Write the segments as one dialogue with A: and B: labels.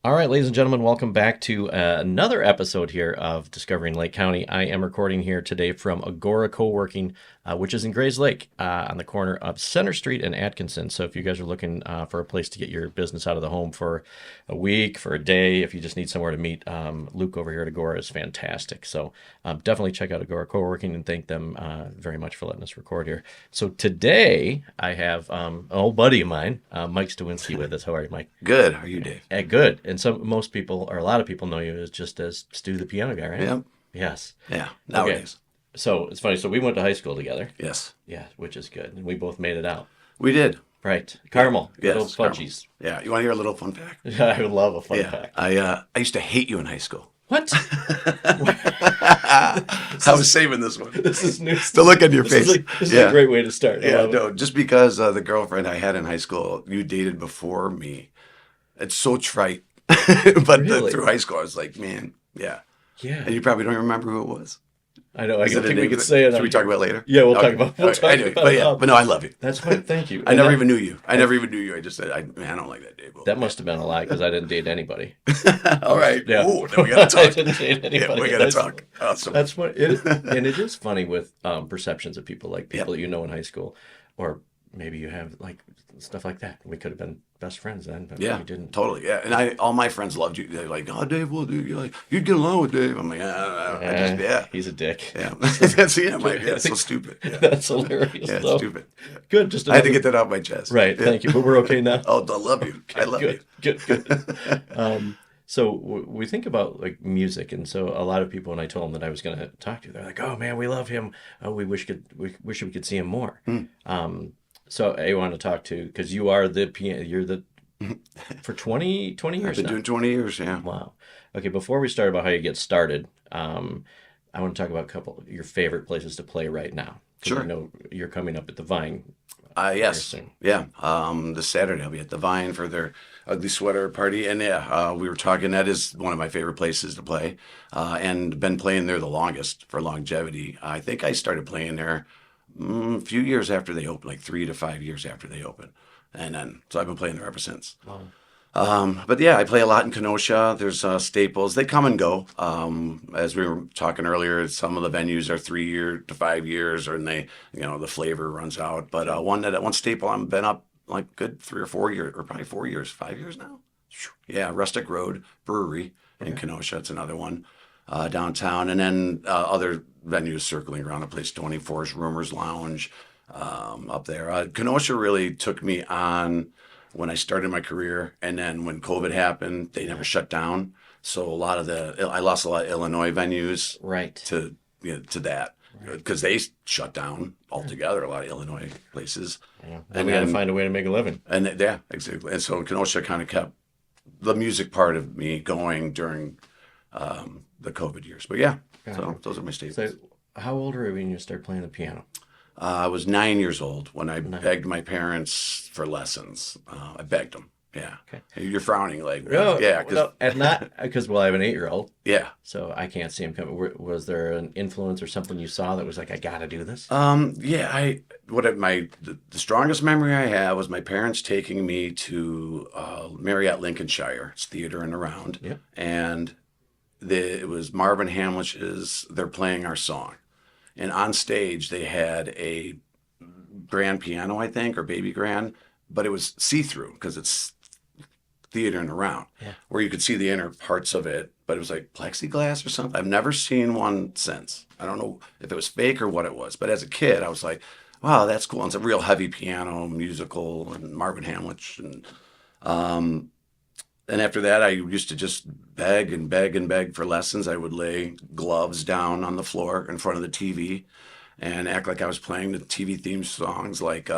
A: All right, ladies and gentlemen, welcome back to another episode here of Discovering Lake County. I am recording here today from Agora Co-working, which is in Grays Lake on the corner of Center Street and Atkinson. So if you guys are looking for a place to get your business out of the home for a week, for a day, if you just need somewhere to meet, Luke over here at Agora is fantastic. So definitely check out Agora Co-working and thank them very much for letting us record here. So today I have an old buddy of mine, Mike Stoinski, with us. How are you, Mike?
B: Good. How are you, Dave?
A: Good. And most people, or a lot of people, know you as just as Stu the piano guy, right?
B: Yep.
A: Yes.
B: Yeah.
A: Okay.
B: Nowadays.
A: So it's funny. So we went to high school together.
B: Yes.
A: Yeah, which is good. And we both made it out.
B: We did.
A: Right. Caramel.
B: Yes.
A: Little fudgies.
B: Caramel. Yeah. You want to hear a little fun fact?
A: I would love a fun
B: Yeah.
A: fact.
B: I used to hate you in high school.
A: What?
B: I was saving this one.
A: This is new.
B: The look on your face.
A: This is a great way to start.
B: Yeah. No, just because the girlfriend I had in high school, you dated before me. It's so trite. But
A: Really?
B: through high school, I was like, man, yeah.
A: Yeah.
B: And you probably don't remember who it was.
A: I know. I
B: Is
A: don't
B: it
A: think
B: a
A: we
B: name
A: could
B: that-
A: say it.
B: Should we talk about it later?
A: Yeah, we'll
B: Okay.
A: talk about. We'll
B: Okay.
A: talk
B: Anyway,
A: about
B: but
A: it.
B: yeah, but no, I love you.
A: That's fine. Thank you.
B: I
A: And
B: never
A: that-
B: even knew you. I never even knew you. I just said, I don't like that Dave.
A: That must have been a lie because I didn't date anybody.
B: All right.
A: Yeah.
B: Ooh, then we gotta
A: I
B: talk.
A: didn't date anybody.
B: Yeah, we gotta talk. Awesome.
A: That's what it, and it is funny with perceptions of people, like people you know in high school, or maybe you have like stuff like that. We could have been best friends then, but
B: Yeah,
A: we didn't.
B: totally. Yeah, and all my friends loved you. They're like, "Oh, Dave, well, dude, you'd get along with Dave." I'm like, yeah,
A: He's a dick.
B: yeah. That's so stupid. Yeah,
A: That's hilarious.
B: yeah,
A: though.
B: stupid.
A: Good. Just
B: I had to
A: another-
B: get that off my chest.
A: right.
B: Yeah.
A: Thank you. But we're okay now.
B: Oh, I love you. I love you.
A: Good. So we think about like music, and so a lot of people, when I told them that I was going to talk to you, they're like, "Oh man, we love him. Oh, we wish we could see him more." So I want to talk to because you are the piano. You're the for 20
B: I've
A: years
B: been
A: now.
B: doing 20 years. Yeah.
A: Wow. Okay. Before we start about how you get started, I want to talk about a couple of your favorite places to play right now. 'Cause
B: Sure.
A: I know you're coming up at the Vine.
B: Yes.
A: soon.
B: Yeah. This Saturday I'll be at the Vine for their ugly sweater party, and we were talking. That is one of my favorite places to play, and been playing there the longest for longevity. I think I started playing there a few years after they opened, like 3 to 5 years after they opened, and then so I've been playing there ever since.
A: Wow.
B: But yeah, I play a lot in Kenosha. There's Staples. They come and go. As we were talking earlier, some of the venues are 3 year to 5 years, or they, the flavor runs out. But one staple I've been up like good 3 or 4 years, or probably 4 years, 5 years now. Yeah, Rustic Road Brewery in Kenosha. It's another one downtown, and then other venues circling around the place. 24's Rumors Lounge up there. Kenosha really took me on when I started my career, and then when COVID happened, they never shut down. So I lost a lot of Illinois venues
A: Right.
B: to that because they shut down altogether. A lot of Illinois places,
A: Yeah. And we got to find a way to make a living.
B: and yeah, exactly. And so Kenosha kind of kept the music part of me going during the COVID years. But yeah, so those are my staples.
A: So, how old were you when you started playing the piano?
B: I was 9 years old when I begged my parents for lessons. I begged them. Yeah.
A: Okay.
B: You're frowning like,
A: No,
B: yeah, because
A: no, and not because I have an 8-year-old,
B: yeah.
A: so I can't see him coming. Was there an influence or something you saw that was like, I got to do this?
B: Yeah, the strongest memory I have was my parents taking me to Marriott Lincolnshire. It's theater and around.
A: Yeah.
B: And it was Marvin Hamlich's They're Playing Our Song. And on stage, they had a grand piano, I think, or baby grand, but it was see-through because it's theater and around, where you could see the inner parts of it, but it was like plexiglass or something. I've never seen one since. I don't know if it was fake or what it was, but as a kid, I was like, wow, that's cool. And it's a real heavy piano, musical, and Marvin Hamlich. And after that, I used to just beg and beg and beg for lessons. I would lay gloves down on the floor in front of the TV and act like I was playing the TV theme songs like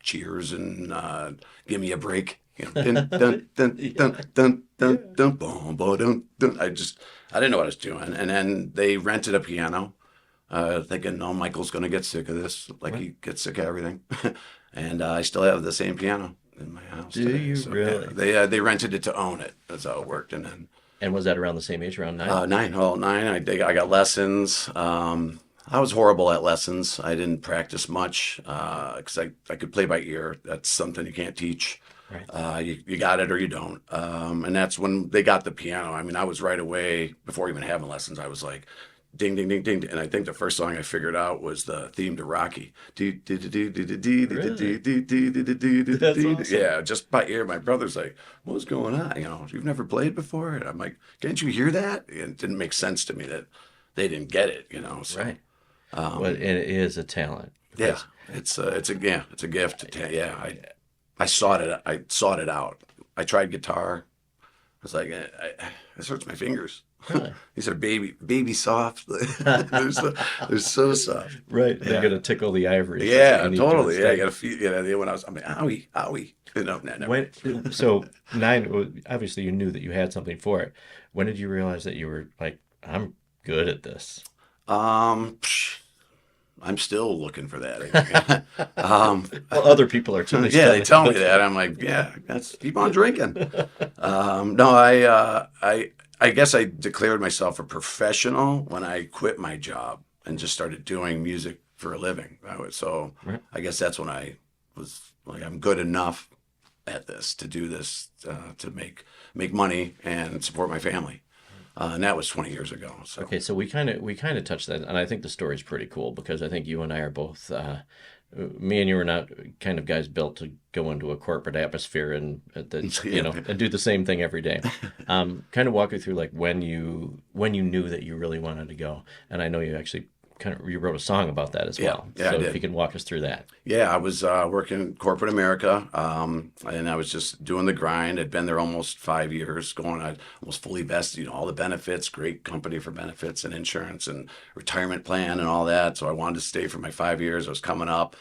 B: Cheers and Give Me a Break. Dun, dun, dun, dun, dun, dun, dun, boom, boom, dun, dun. I didn't know what I was doing. And then they rented a piano, thinking, no, Michael's going to get sick of this, like he gets sick of everything. And I still have the same piano in my house.
A: Do
B: today.
A: you really?
B: Yeah, they rented it to own it. That's how it worked. And then
A: And was that around the same age, around 9?
B: 9. Well, 9. I got lessons. I was horrible at lessons. I didn't practice much because I could play by ear. That's something you can't teach.
A: Right.
B: You got it or you don't. And that's when they got the piano. I mean, I was right away, before even having lessons, I was like, ding, ding, ding, ding. And I think the first song I figured out was the theme to Rocky.
A: Really? That's awesome.
B: Yeah, just by ear. My brother's like, what's going on? You know, you've never played before? And I'm like, can't you hear that? And it didn't make sense to me that they didn't get it, you know. So,
A: Right. Well, and it is a talent.
B: yeah,
A: Because,
B: it's a gift. Yeah, I sought it out. I tried guitar. I was like, this hurts my fingers.
A: really?
B: These are baby soft. They're so soft.
A: Right. They're going to tickle the ivory. That's what
B: Yeah,
A: you need
B: totally. Yeah,
A: instead.
B: you gotta feel. Yeah, when I'm like, owie, owie. You know, never.
A: So nine, obviously you knew that you had something for it. When did you realize that you were like, I'm good at this?
B: Psh, I'm still looking for that. I think.
A: Well, other people are too.
B: Yeah, they tell me that. I'm like, yeah, let's keep on drinking. No, I guess I declared myself a professional when I quit my job and just started doing music for a living.
A: Right.
B: I guess that's when I was like, I'm good enough at this to do this, to make money and support my family. And that was 20 years ago. So
A: Okay, so we kind of touched that, and I think the story's pretty cool because I think you and I are both, me and you are not kind of guys built to go into a corporate atmosphere and and do the same thing every day. Kind of walk me through like when you knew that you really wanted to go, and I know you actually you wrote a song about that as well.
B: Yeah, I
A: So if
B: did.
A: you can walk us through that.
B: Yeah, I was working in corporate America, and I was just doing the grind. I'd been there almost 5 years, I almost fully vested, all the benefits, great company for benefits and insurance and retirement plan and all that. So I wanted to stay for my 5 years. I was coming up,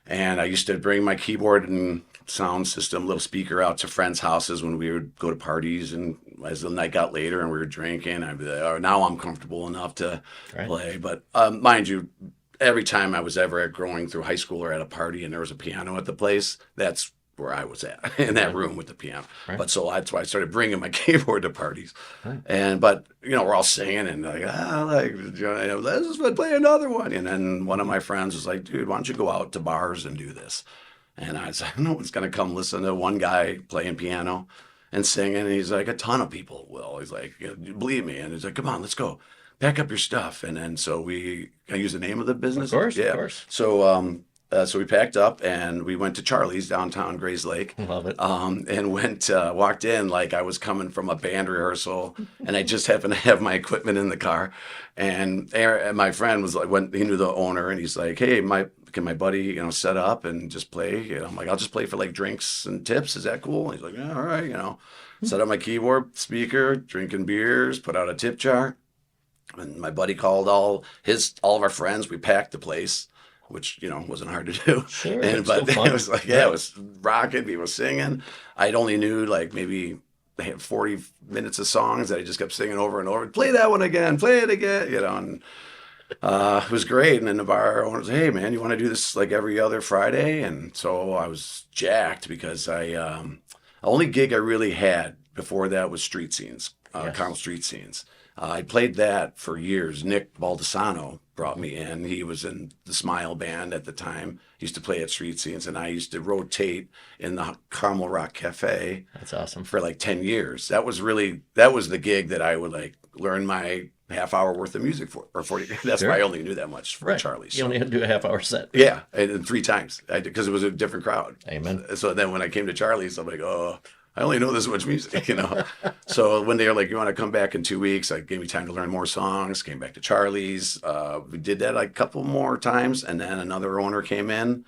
B: and I used to bring my keyboard and sound system, little speaker out to friends' houses when we would go to parties. And as the night got later and we were drinking, I'd be like, oh, now I'm comfortable enough to
A: Right.
B: play. But mind you, every time I was ever growing through high school or at a party and there was a piano at the place, that's where I was at, in that room with the piano.
A: Right.
B: But so that's why I started bringing my keyboard to parties.
A: Right.
B: But we're all singing and let's just play another one. And then one of my friends was like, dude, why don't you go out to bars and do this? And I was like, no one's going to come listen to one guy playing piano and singing. And he's like, a ton of people will. He's like, believe me. And he's like, come on, let's go. Pack up your stuff. And then so can I use the name of the business?
A: Of course,
B: Yeah.
A: of course.
B: So we packed up and we went to Charlie's downtown Grays Lake.
A: Love it.
B: And walked in like I was coming from a band rehearsal, and I just happened to have my equipment in the car. And my friend was like, when he knew the owner, and he's like, "Hey, can my buddy, set up and just play?" I'm like, "I'll just play for like drinks and tips. Is that cool?" And he's like, "Yeah, all right." Set up my keyboard, speaker, drinking beers, put out a tip jar, and my buddy called all of our friends. We packed the place, which wasn't hard to do.
A: Sure,
B: But
A: still fun.
B: it was like, yeah, it was rocking. People singing. I'd only knew like maybe they had 40 minutes of songs that I just kept singing over and over. Play that one again. Play it again. And it was great. And then the bar owner was, hey man, you want to do this like every other Friday? And so I was jacked because the only gig I really had before that was street scenes,
A: Yes.
B: Carmel street scenes. I played that for years. Nick Baldessano brought me in. He was in the Smile Band at the time. He used to play at street scenes, and I used to rotate in the Carmel Rock Cafe
A: That's awesome.
B: for like 10 years. That was the gig that I would like learn my half hour worth of music for, or 40. That's
A: Sure.
B: why I only knew that much for
A: Right.
B: Charlie.
A: You only had to do a half-hour set.
B: Yeah, and 3 times because it was a different crowd.
A: Amen.
B: So then when I came to Charlie's, I'm like, oh, I only know this much music. So when they were like, you want to come back in 2 weeks, I gave me time to learn more songs. Came back to Charlie's. We did that like a couple more times, and then another owner came in.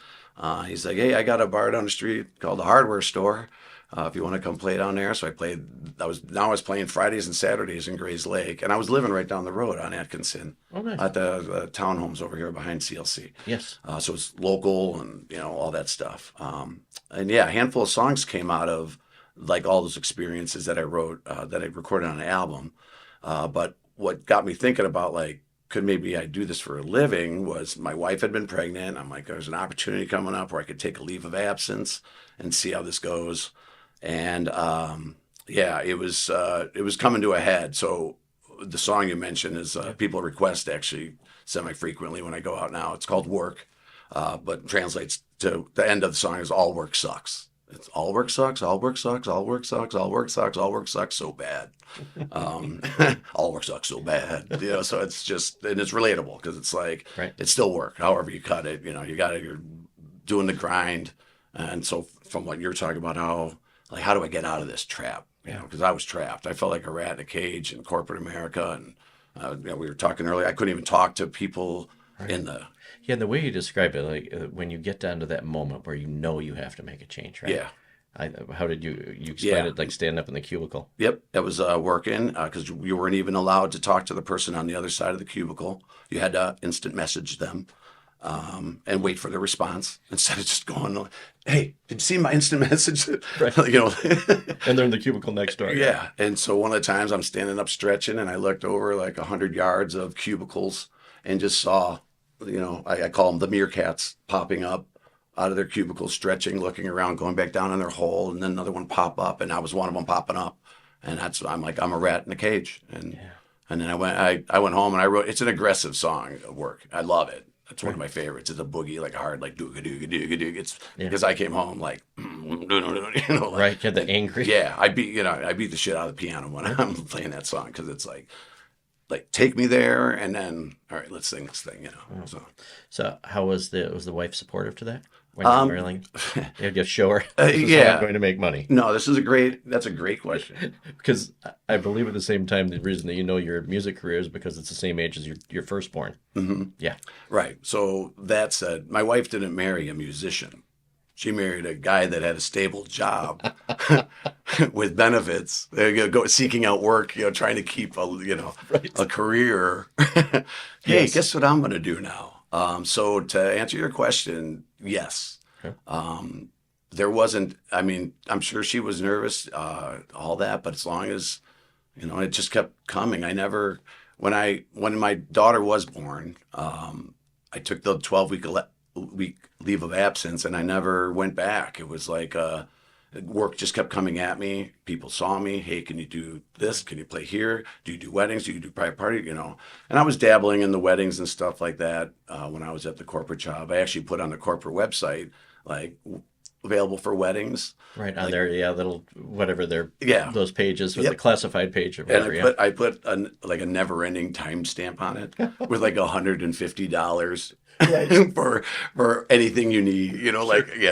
B: He's like, hey, I got a bar down the street called the Hardware Store. If you want to come play down there. So I was playing Fridays and Saturdays in Grays Lake, and I was living right down the road on Atkinson
A: Oh, nice.
B: at the townhomes over here behind CLC.
A: Yes.
B: So it's local and all that stuff. And yeah, a handful of songs came out of like all those experiences that I wrote, that I recorded on an album. But what got me thinking about like, could maybe I do this for a living was my wife had been pregnant. I'm like, there's an opportunity coming up where I could take a leave of absence and see how this goes. And yeah, it was coming to a head. So the song you mentioned is people request actually semi-frequently when I go out now. It's called Work, but translates to the end of the song is all work sucks. It's all work sucks, all work sucks, all work sucks, all work sucks, all work sucks so bad. Um, all work sucks so bad. So it's just, and it's relatable because it's like,
A: Right.
B: it's still work, however you cut it. You're doing the grind. And so from what you're talking about, how do I get out of this trap? Because I was trapped. I felt like a rat in a cage in corporate America. And, we were talking earlier, I couldn't even talk to people
A: Right.
B: in the,
A: Yeah, and the way you describe it, like when you get down to that moment where you know you have to make a change, right?
B: yeah.
A: How did you explain
B: Yeah.
A: it? Like standing up in the cubicle.
B: Yep, that was working because you weren't even allowed to talk to the person on the other side of the cubicle. You had to instant message them and wait for their response instead of just going, "Hey, did you see my instant message?"
A: Right. And they're in the cubicle next door.
B: Yeah. And so one of the times I'm standing up stretching and I looked over like 100 yards of cubicles and just saw, I call them the meerkats popping up out of their cubicles, stretching, looking around, going back down in their hole, and then another one pop up, and I was one of them popping up, and I'm like, I'm a rat in a cage, and then I went home and I wrote. It's an aggressive song of work. I love it. It's one of my favorites. It's a boogie, like a hard, like dooga dooga dooga dooga. It's because I came home like, like,
A: Right. Get the angry.
B: yeah, I beat the shit out of the piano when I'm playing that song because it's like take me there, and then all right, let's sing this thing.
A: So how was the wife supportive to that? When you were like, you just show her, this is how
B: yeah.
A: I'm going to make money.
B: No, that's a great question.
A: Because I believe at the same time, the reason that your music career is because it's the same age as your firstborn.
B: Mm-hmm.
A: Yeah.
B: Right. So that said, my wife didn't marry a musician. She married a guy that had a stable job with benefits. Go seeking out work, trying to keep a career. Hey,
A: Yes.
B: guess what I'm going to do now? So to answer your question, yes.
A: Okay.
B: There wasn't. I mean, I'm sure she was nervous, all that, but as long as it just kept coming. I never. When my daughter was born, I took the 12-week leave of absence, and I never went back. It was like work just kept coming at me. People saw me. Hey, can you do this? Can you play here? Do you do weddings? Do you do private party? And I was dabbling in the weddings and stuff like that when I was at the corporate job. I actually put on the corporate website like available for weddings.
A: Right on there, yeah, little whatever they're
B: Yeah.
A: those pages with
B: Yep.
A: the classified page or
B: And
A: whatever.
B: I put a never-ending timestamp on it with like $150 for anything you need.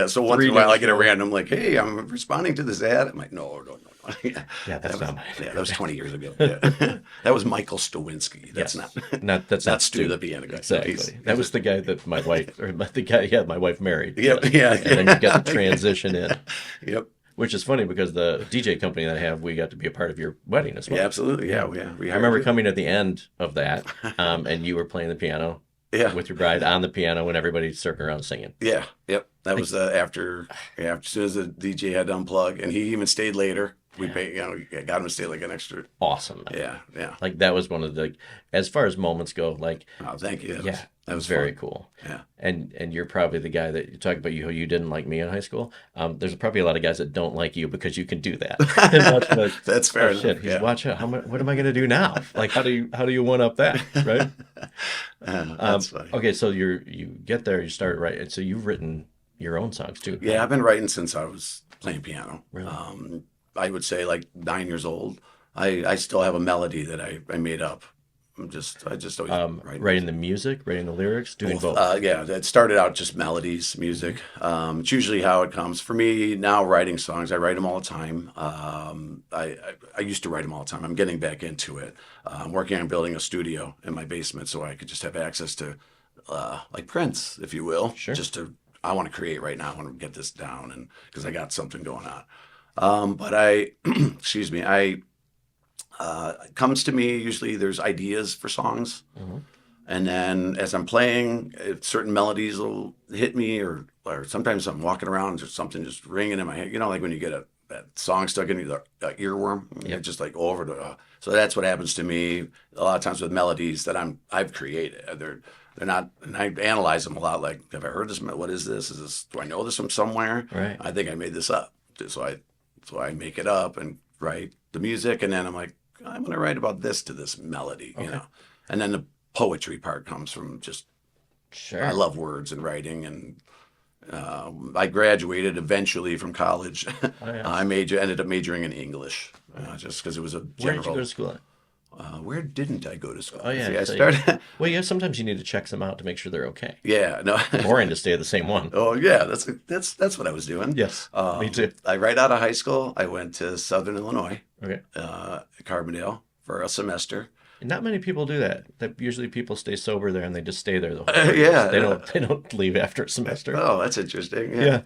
B: So once in a while I get a random like, hey, I'm responding to this ad. I'm like, no.
A: Yeah, that's not.
B: That was 20 years ago. Yeah. That was Michael Stoinski. That's
A: Yes.
B: not
A: That's
B: not
A: not
B: Stu, the piano guy.
A: Exactly.
B: He's-
A: That was the guy that my wife, my wife married.
B: Yep. Yeah.
A: And then you got the transition in,
B: Yep.
A: which is funny because the DJ company that I have, we got to be a part of your wedding as well.
B: Yeah. Absolutely. Yeah. We
A: I remember coming at the end of that, and you were playing the piano
B: Yeah.
A: with your bride on the piano when everybody's circling around singing.
B: Yeah. Yep. That was after. Yeah. As soon as the DJ had to unplug, and he even stayed later. We paid. Got him to stay like an extra.
A: Awesome.
B: Yeah. Yeah.
A: Like that was one of the, as far as moments go, like,
B: Oh, thank you.
A: that was very
B: fun.
A: cool.
B: Yeah.
A: And you're probably the guy that you talk about you didn't like me in high school. There's probably a lot of guys that don't like you because you can do that. And that's like,
B: That's fair
A: oh,
B: enough.
A: shit. He's
B: Yeah.
A: watch out. What am I going to do now? Like, how do you one up that? Right.
B: That's funny.
A: Okay. So you get there, you start writing. So you've written your own songs too.
B: Yeah, I've been writing since I was playing piano.
A: Really?
B: I would say like 9 years old. I still have a melody that I made up. I just always
A: Writing the music, writing the lyrics, doing both.
B: Yeah, it started out just melodies, music. It's usually how it comes. For me now, writing songs, I write them all the time. I used to write them all the time. I'm getting back into it. I'm working on building a studio in my basement so I could just have access to like Prince, if you will.
A: Sure.
B: I want to create right now. I want to get this down, and because I got something going on. But excuse me, it comes to me usually there's ideas for songs.
A: Mhm.
B: And then as I'm playing, certain melodies will hit me, or sometimes I'm walking around and there's something just ringing in my head. Like when you get that song stuck in your earworm,
A: Yep.
B: just like over to. So that's what happens to me a lot of times with melodies that I've created. They're not, and I analyze them a lot. Like, have I heard this? What is this? Do I know this from somewhere?
A: Right.
B: I think I made this up. So I make it up and write the music, and then I'm like, I'm going to write about this to this melody,
A: Okay.
B: And then the poetry part comes from just
A: Sure.
B: I love words and writing, and I graduated eventually from college.
A: Oh yeah.
B: I ended up majoring in English, just because it was a
A: Where did you go
B: general.
A: to school at?
B: Where didn't I go to school?
A: Oh yeah.
B: See, I
A: So
B: started.
A: well, yeah. Sometimes you need to check them out to make sure they're okay.
B: Yeah, no.
A: Boring to stay at the same one.
B: Oh yeah, that's what I was doing.
A: Yes, me too.
B: I right out of high school, I went to Southern Illinois,
A: Okay.
B: Carbondale, for a semester.
A: Not many people do that. That usually people stay sober there and they just stay there the whole 4 years.
B: Yeah.
A: They don't leave after a semester.
B: Oh, that's interesting.
A: Yeah.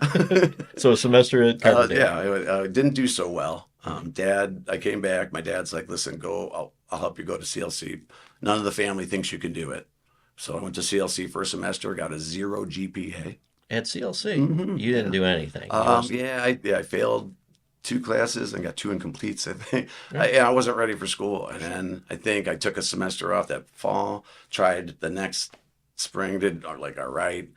A: So a semester at Carbondale.
B: Yeah, I didn't do so well. I came back. My dad's like, "Listen, go. I'll help you go to CLC. None of the family thinks you can do it." So I went to CLC for a semester. Got a 0 GPA.
A: At CLC, you didn't do anything. You just-
B: I failed 2 classes and got 2 incompletes. I think I wasn't ready for school, and then I think I took a semester off that fall. Tried the next spring, did like all right,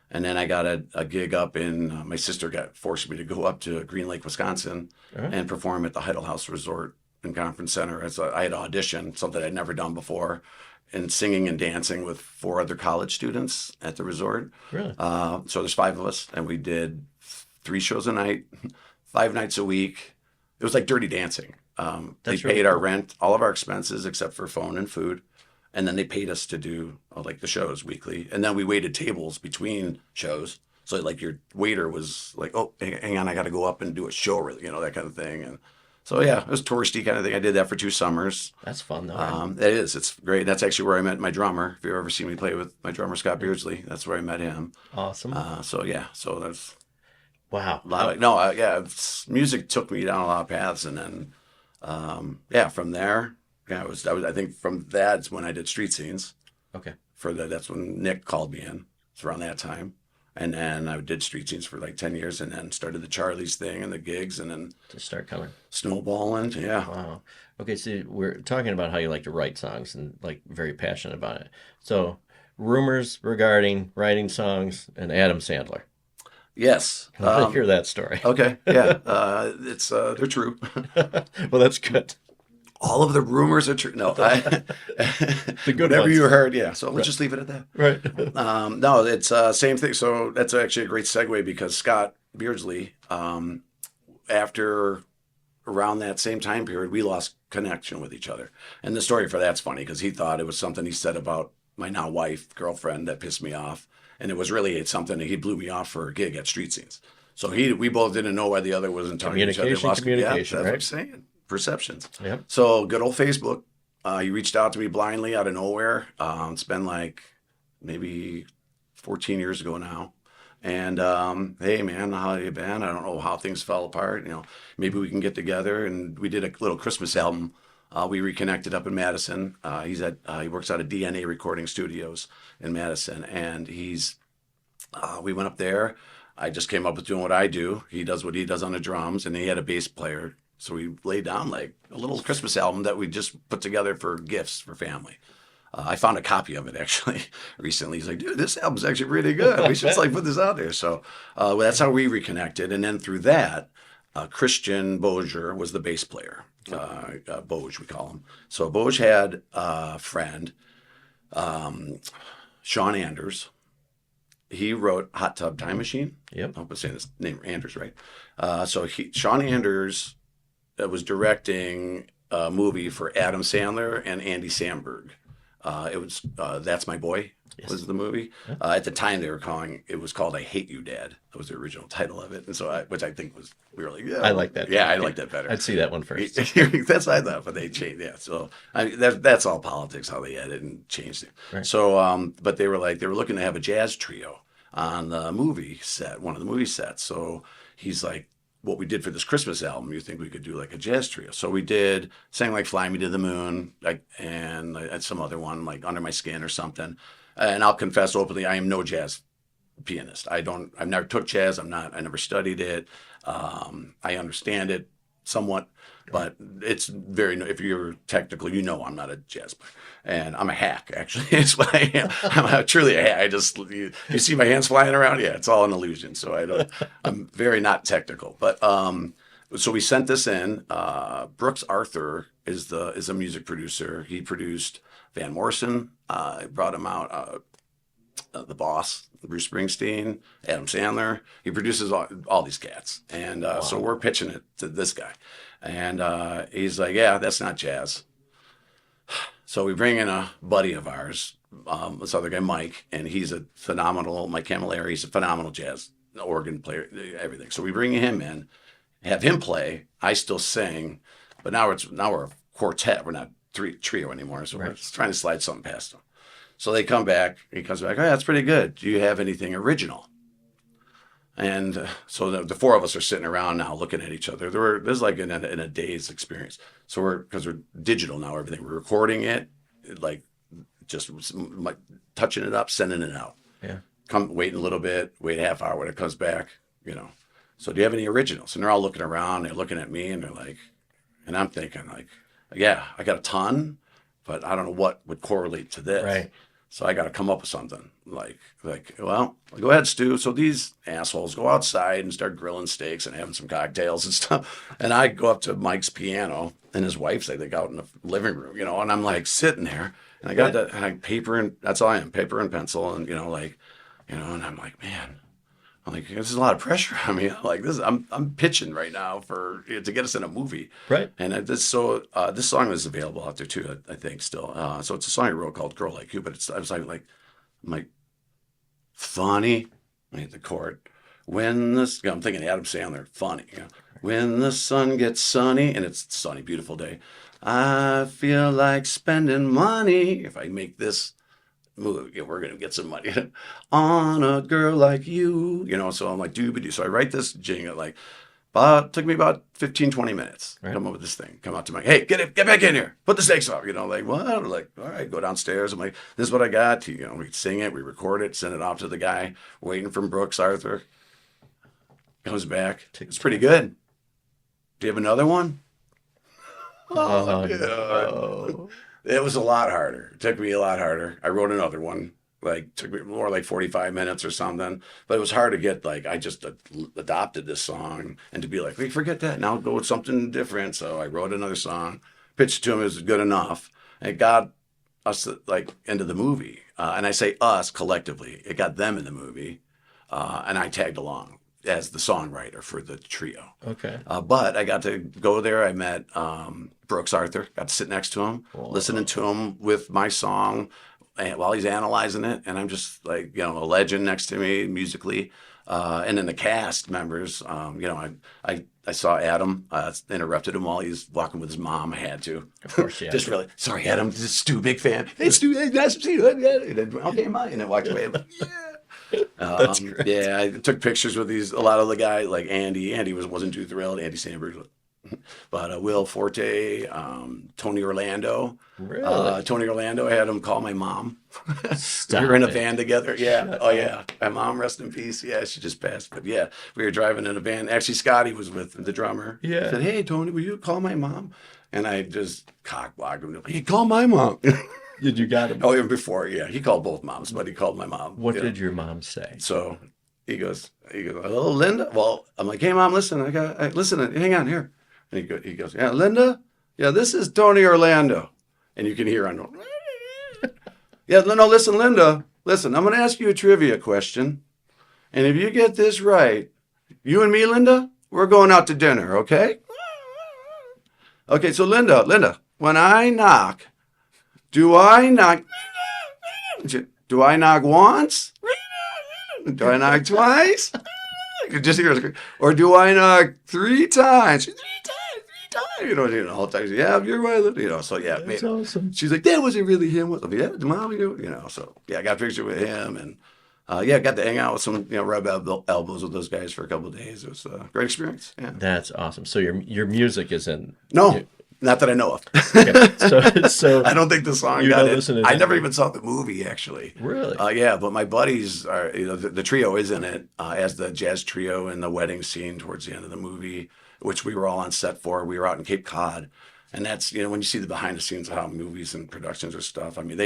B: and then I got a gig up in. My sister forced me to go up to Green Lake, Wisconsin, and perform at the Heidel House Resort and Conference Center. I had auditioned, something I'd never done before, and singing and dancing with 4 other college students at the resort.
A: Really?
B: So there's 5 of us, and we did 3 shows a night, 5 nights a week. It was like Dirty Dancing. They
A: That's
B: paid
A: really
B: our
A: cool.
B: rent, all of our expenses except for phone and food, and then they paid us to do like the shows weekly. And then we waited tables between shows, so like your waiter was like, "Oh, hang on, I got to go up and do a show," that kind of thing. And so yeah, it was touristy kind of thing. I did that for 2 summers.
A: That's fun though. Right?
B: It is. It's great. That's actually where I met my drummer. If you've ever seen me play with my drummer Scott Beardsley, that's where I met him.
A: Awesome.
B: So yeah, so that's
A: Wow.
B: a lot of music took me down a lot of paths, and then from there, I think from that's when I did street scenes.
A: Okay.
B: That's when Nick called me in. It's around that time, and then I did street scenes for like 10 years, and then started the Charlie's thing and the gigs, and then
A: To start coming.
B: snowballing. Yeah.
A: Wow. Okay, so we're talking about how you like to write songs and like very passionate about it. So rumors regarding writing songs and Adam Sandler.
B: Yes.
A: I'd like to hear that story.
B: Okay. Yeah. They're true.
A: Well, that's good.
B: All of the rumors are true. No,
A: The good
B: whatever
A: ones.
B: you heard. Yeah. So let's just leave it at that.
A: Right.
B: No, it's same thing. So that's actually a great segue because Scott Beardsley, after around that same time period, we lost connection with each other. And the story for that's funny because he thought it was something he said about my now wife, girlfriend, that pissed me off. And it was really something that he blew me off for a gig at Street Scenes. So we both didn't know why the other wasn't talking to each other.
A: Communication,
B: Yeah, that's
A: right?
B: what I'm saying. Perceptions.
A: Yep.
B: So good old Facebook. He reached out to me blindly out of nowhere. It's been like maybe 14 years ago now. And hey man, how have you been? I don't know how things fell apart. Maybe we can get together. And we did a little Christmas album. We reconnected up in Madison. He works out of DNA Recording Studios in Madison, and we went up there. I just came up with doing what I do. He does what he does on the drums, and he had a bass player. So we laid down like a little Christmas album that we just put together for gifts for family. I found a copy of it actually recently. He's like, "Dude, this album's actually pretty good. We should just put this out there." So that's how we reconnected. And then through that, Christian Bozier was the bass player. Boj, we call him. So Boj had a friend, Sean Anders. He wrote Hot Tub Time Machine.
A: Yep.
B: I hope I'm saying his name Anders right. Sean Anders was directing a movie for Adam Sandler and Andy Samberg. It was That's My Boy was the movie. At the time it was called I Hate You, Dad. That was the original title of it. And so which I think we were like, yeah.
A: I like that.
B: Yeah, I like that better.
A: I'd see that one first.
B: That's what I thought, but they changed. Yeah, so that's all politics, how they edit and changed it.
A: Right.
B: So, but they were looking to have a jazz trio on the movie set, one of the movie sets. So he's like, what we did for this Christmas album, you think we could do like a jazz trio? So we sang like Fly Me to the Moon, and some other one like Under My Skin or something. And I'll confess openly, I am no jazz pianist. I've never took jazz. I never studied it. I understand it somewhat, but it's if you're technical, I'm not a jazz player. And I'm a hack, actually. It's what I am. I'm truly a hack. You see my hands flying around? Yeah, it's all an illusion. So I'm very not technical. But so we sent this in. Brooks Arthur is a music producer. He produced Van Morrison. Brought him out. the boss, Bruce Springsteen, Adam Sandler. He produces all these cats. And so we're pitching it to this guy. And he's like, yeah, that's not jazz. So we bring in a buddy of ours, this other guy, Mike, and he's a phenomenal, Mike Camilleri, he's a phenomenal jazz organ player, everything. So we bring him in, have him play. I still sing, but now we're a quartet. We're not trio anymore. So we're just trying to slide something past them. So they come back. He comes back. Oh, that's pretty good. Do you have anything original? And so the four of us are sitting around now looking at each other. There's like in a day's experience. So because we're digital now, everything. We're recording it, like just like, touching it up, sending it out.
A: Yeah.
B: Come wait a little bit, wait a half hour when it comes back, you know. So do you have any originals? And they're all looking around, they're looking at me, and they're like, and I'm thinking like, yeah, I got a ton, but I don't know what would correlate to this.
A: Right.
B: So I got to come up with something like, well, go ahead, Stu. So these assholes go outside and start grilling steaks and having some cocktails and stuff. And I go up to Mike's piano, and his wife's like out in the living room, you know, and I'm like sitting there, and I got that paper, and that's all I am, paper and pencil, and and I'm like, man, this is a lot of pressure on me. Like this, I'm pitching right now to get us in a movie,
A: right?
B: And this song is available out there too, I think still. So it's a song I wrote called "Girl Like You," but I was like, I'm like, funny. I hit the chord. I'm thinking Adam Sandler, funny. You know, when the sun gets sunny, and it's a sunny, beautiful day, I feel like spending money. If I make this movie, we're going to get some money on a girl like you, so I'm like, doobie-doo. So I write this jingle, took me about 15, 20 minutes, come up with this thing, come out to Mike, hey, get back in here, put the stakes up, like, what? Like, all right, go downstairs. I'm like, this is what I got. We sing it, we record it, send it off to the guy, waiting for Brooks Arthur. Comes back. It's pretty good. Do you have another one? Oh, dude. No. It was a lot harder. It took me a lot harder. I wrote another one. Took me more like 45 minutes or something. But it was hard to get, I just adopted this song. And to be like, wait, forget that. Now go with something different. So I wrote another song. Pitched to him. It was good enough. And it got us, into the movie. And I say us collectively. It got them in the movie. And I tagged along as the songwriter for the trio.
A: Okay.
B: But I got to go there. I met Brooks Arthur, got to sit next to him, listening to him with my song while he's analyzing it. And I'm just a legend next to me musically. And then the cast members, I saw Adam, interrupted him while he's walking with his mom. I had to.
A: Of course, yeah.
B: Just really, sorry, Adam, this is Stu, big fan. Hey, Stu, hey, nice to see you. Okay, mine. And I walked away. I'm like, yeah.
A: That's great.
B: Yeah, I took pictures with a lot of the guys, like Andy. Andy wasn't too thrilled. Andy Sandberg, but Will Forte, Tony Orlando.
A: Really?
B: Tony Orlando, I had him call my mom.
A: Stop
B: we were in a
A: it.
B: van together. Yeah.
A: Shut
B: Oh yeah. My mom, rest in peace. Yeah, she just passed. But yeah, we were driving in a van. Actually, Scotty was with the drummer.
A: Yeah.
B: I said, hey, Tony, will you call my mom? And I just cock-blocked him. Hey, call my mom.
A: Did you got him?
B: Oh, even before, yeah. He called both moms, but he called my mom.
A: What did your mom say?
B: So he goes, hello, Linda. Well, I'm like, hey, Mom, listen, listen, hang on here. And he goes, yeah, Linda? Yeah, this is Tony Orlando. And you can hear on, yeah, no, listen, Linda, listen, I'm going to ask you a trivia question. And if you get this right, you and me, Linda, we're going out to dinner, okay? Okay, so Linda, when I knock, do I knock once? Do I knock twice? Just hear, or do I knock three times? Three times. The whole time. Yeah, you're right. So yeah,
A: That's awesome.
B: She's like, that wasn't really him. Yeah, Mom, So yeah, I got a picture with him, and got to hang out with some, rub elbows with those guys for a couple of days. It was a great experience. Yeah.
A: That's awesome. So your music is in.
B: No. Not that I know of.
A: Okay. So
B: I don't think the song got it. I never even saw the movie, actually.
A: Really?
B: Yeah, but my buddies are, the trio is in it as the jazz trio in the wedding scene towards the end of the movie, which we were all on set for. We were out in Cape Cod. And that's, when you see the behind the scenes of how movies and productions or stuff, I mean,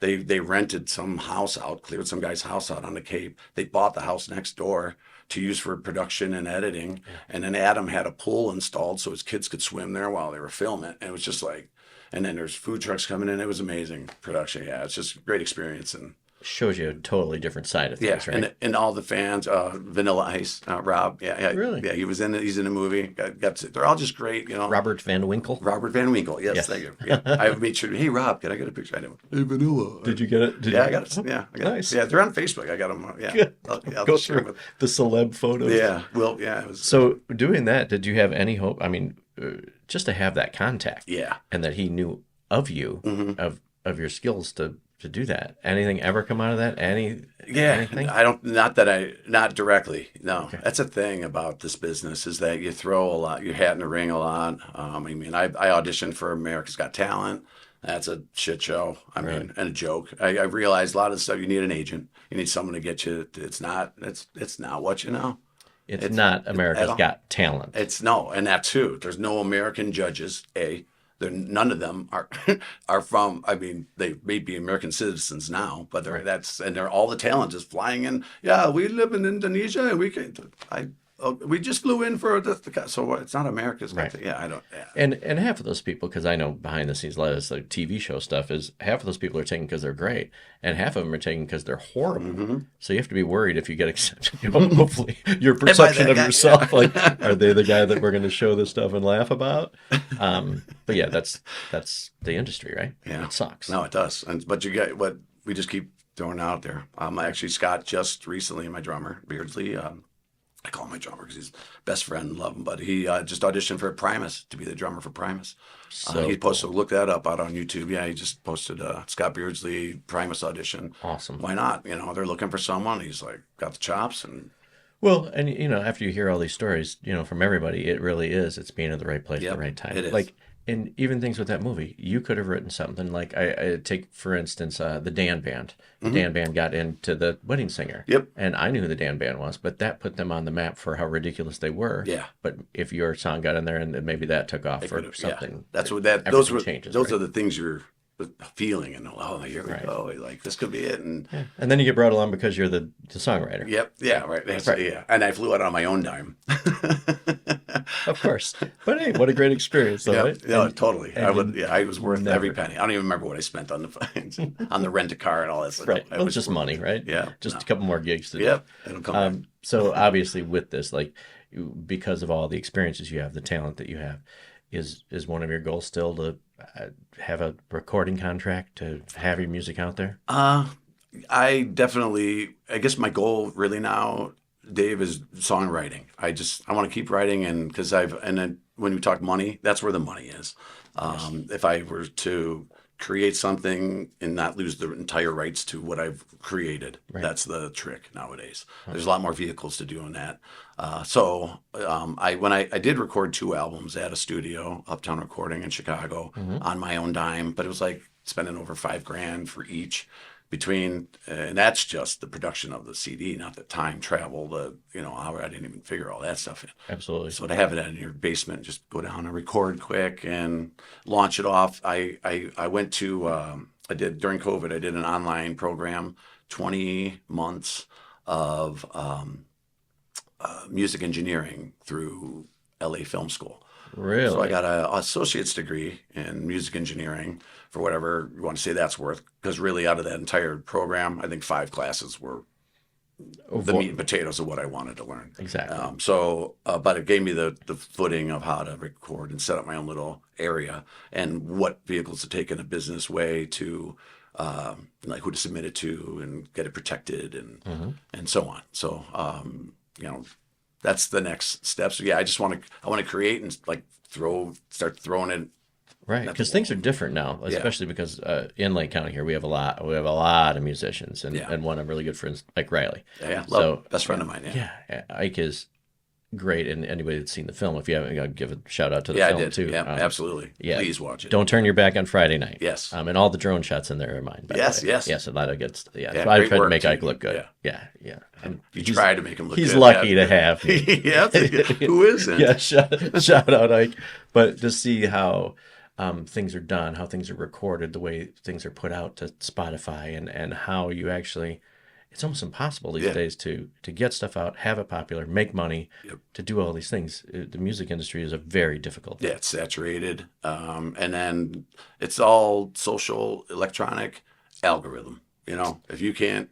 B: they rented some house out, cleared some guy's house out on the Cape. They bought the house next door to use for production and editing. Yeah. And then Adam had a pool installed so his kids could swim there while they were filming. And it was just and then there's food trucks coming in. It was amazing production. Yeah, it's just a great experience. And Shows
A: you a totally different side of
B: Yeah,
A: things, right?
B: and all the fans, Vanilla Ice, Rob,
A: Really?
B: yeah, he's in the movie. They're all just great,
A: Robert Van Winkle?
B: Robert Van Winkle, yes,
A: Yes.
B: thank you. Yeah, I made sure. Hey, Rob, can I get a picture? I know. Hey, Vanilla.
A: Did you get it?
B: Yeah, I got it. Yeah, I got it.
A: Nice.
B: Yeah, they're on Facebook. I got them. Yeah,
A: Good.
B: I'll
A: Go
B: just share them
A: through
B: with.
A: the celeb photos.
B: Yeah, well, yeah, it was.
A: So doing that, did you have any hope? I mean, just to have that contact,
B: Yeah.
A: and that he knew of you, of your skills to do that. Anything ever come out of that? Anything?
B: I don't. Not directly. No, okay. That's a thing about this business is that you throw your hat in the ring a lot. I mean, I auditioned for America's Got Talent. That's a shit show. I mean, and a joke. I realized a lot of the stuff. You need an agent. You need someone to get you. It's not what you know.
A: It's not America's Got Talent.
B: And that too. There's no American judges. None of them are from. I mean, they may be American citizens now, but they're all the talent is flying in. Yeah, we live in Indonesia, and we just flew in for so it's not America's.
A: Right.
B: Yeah, I don't. Yeah.
A: And half of those people, because I know behind the scenes, a lot of this like TV show stuff is half of those people are taken because they're great, and half of them are taken because they're horrible. Mm-hmm. So you have to be worried if you get accepted. Hopefully, your perception of yourself, like, are they the guy that we're going to show this stuff and laugh about? But yeah, that's the industry, right?
B: Yeah,
A: it sucks.
B: No, it does. But you get what we just keep throwing out there. Actually, Scott just recently, my drummer Beardsley. I call him my drummer because he's best friend, love him. But he just auditioned for Primus to be the drummer for Primus. He posted, look that up out on YouTube. Yeah, he just posted Scott Beardsley Primus audition.
A: Awesome.
B: Why not? They're looking for someone. He's like got the chops and.
A: Well, and after you hear all these stories, from everybody, it really is. It's being at the right place at the right time.
B: It is.
A: Like, and even things with that movie, you could have written something like, I take, for instance, the Dan Band. The Dan Band got into The Wedding Singer.
B: Yep.
A: And I knew who the Dan Band was, but that put them on the map for how ridiculous they were.
B: Yeah.
A: But if your song got in there, and maybe that took off for something.
B: Yeah. That's what those
A: changes.
B: Those are the things you're feeling, and here we go. Like, this could be it. And
A: then you get brought along because you're the songwriter.
B: Yep. Yeah. Right. That's right. Yeah. And I flew out on my own dime.
A: Of course. But hey, what a great experience, though, right?
B: Yeah, totally. I was worth every penny. I don't even remember what I spent on the rent a car and all that stuff.
A: Right. Well, it's just money, right?
B: Yeah.
A: Just a couple more gigs to do.
B: Yep. It'll come back.
A: So obviously with this, like, because of all the experiences you have, the talent that you have, is one of your goals still to have a recording contract, to have your music out there?
B: I guess my goal really now, Dave, is songwriting. I want to keep writing, and because then when you talk money, that's where the money is. If I were to create something and not lose the entire rights to what I've created, that's the trick nowadays. There's a lot more vehicles to doing that. When I did record 2 albums at a studio, Uptown Recording in Chicago, on my own dime, but it was like spending over $5,000 for each. And that's just the production of the CD, not the time travel, I didn't even figure all that stuff in.
A: Absolutely.
B: So to have it in your basement, just go down and record quick and launch it off. I went to, during COVID, I did an online program, 20 months of music engineering through LA Film School.
A: Really?
B: So I got an associate's degree in music engineering, for whatever you want to say that's worth, because really out of that entire program, I think 5 classes were the meat and potatoes of what I wanted to learn.
A: Exactly.
B: But it gave me the footing of how to record and set up my own little area, and what vehicles to take in a business way to, like who to submit it to and get it protected and so on. So, that's the next step. So yeah, I want to create and like start throwing it.
A: Right, because things are different now, especially because in Lake County here we have a lot of musicians, and one of really good friends, Ike Riley.
B: Yeah, best friend of mine.
A: Yeah, Ike is great, and anybody that's seen the film, if you haven't, I'll give a shout out to the film
B: I did
A: too.
B: Yeah, absolutely. Yeah, please watch it.
A: Don't turn your back on Friday night.
B: Yes.
A: And all the drone shots in there are mine.
B: Yes.
A: A lot of good stuff. Yeah. So I tried to make Ike look good. Yeah.
B: And you try to make him look good.
A: He's lucky to have me.
B: Yeah. Who isn't?
A: Yeah. Shout out Ike. But to see how things are done, how things are recorded, the way things are put out to Spotify, and how you actually, it's almost impossible these days to get stuff out, have it popular, make money, to do all these things. The music industry is a very difficult thing.
B: Yeah, it's saturated. And then it's all social, electronic, algorithm. if you can't,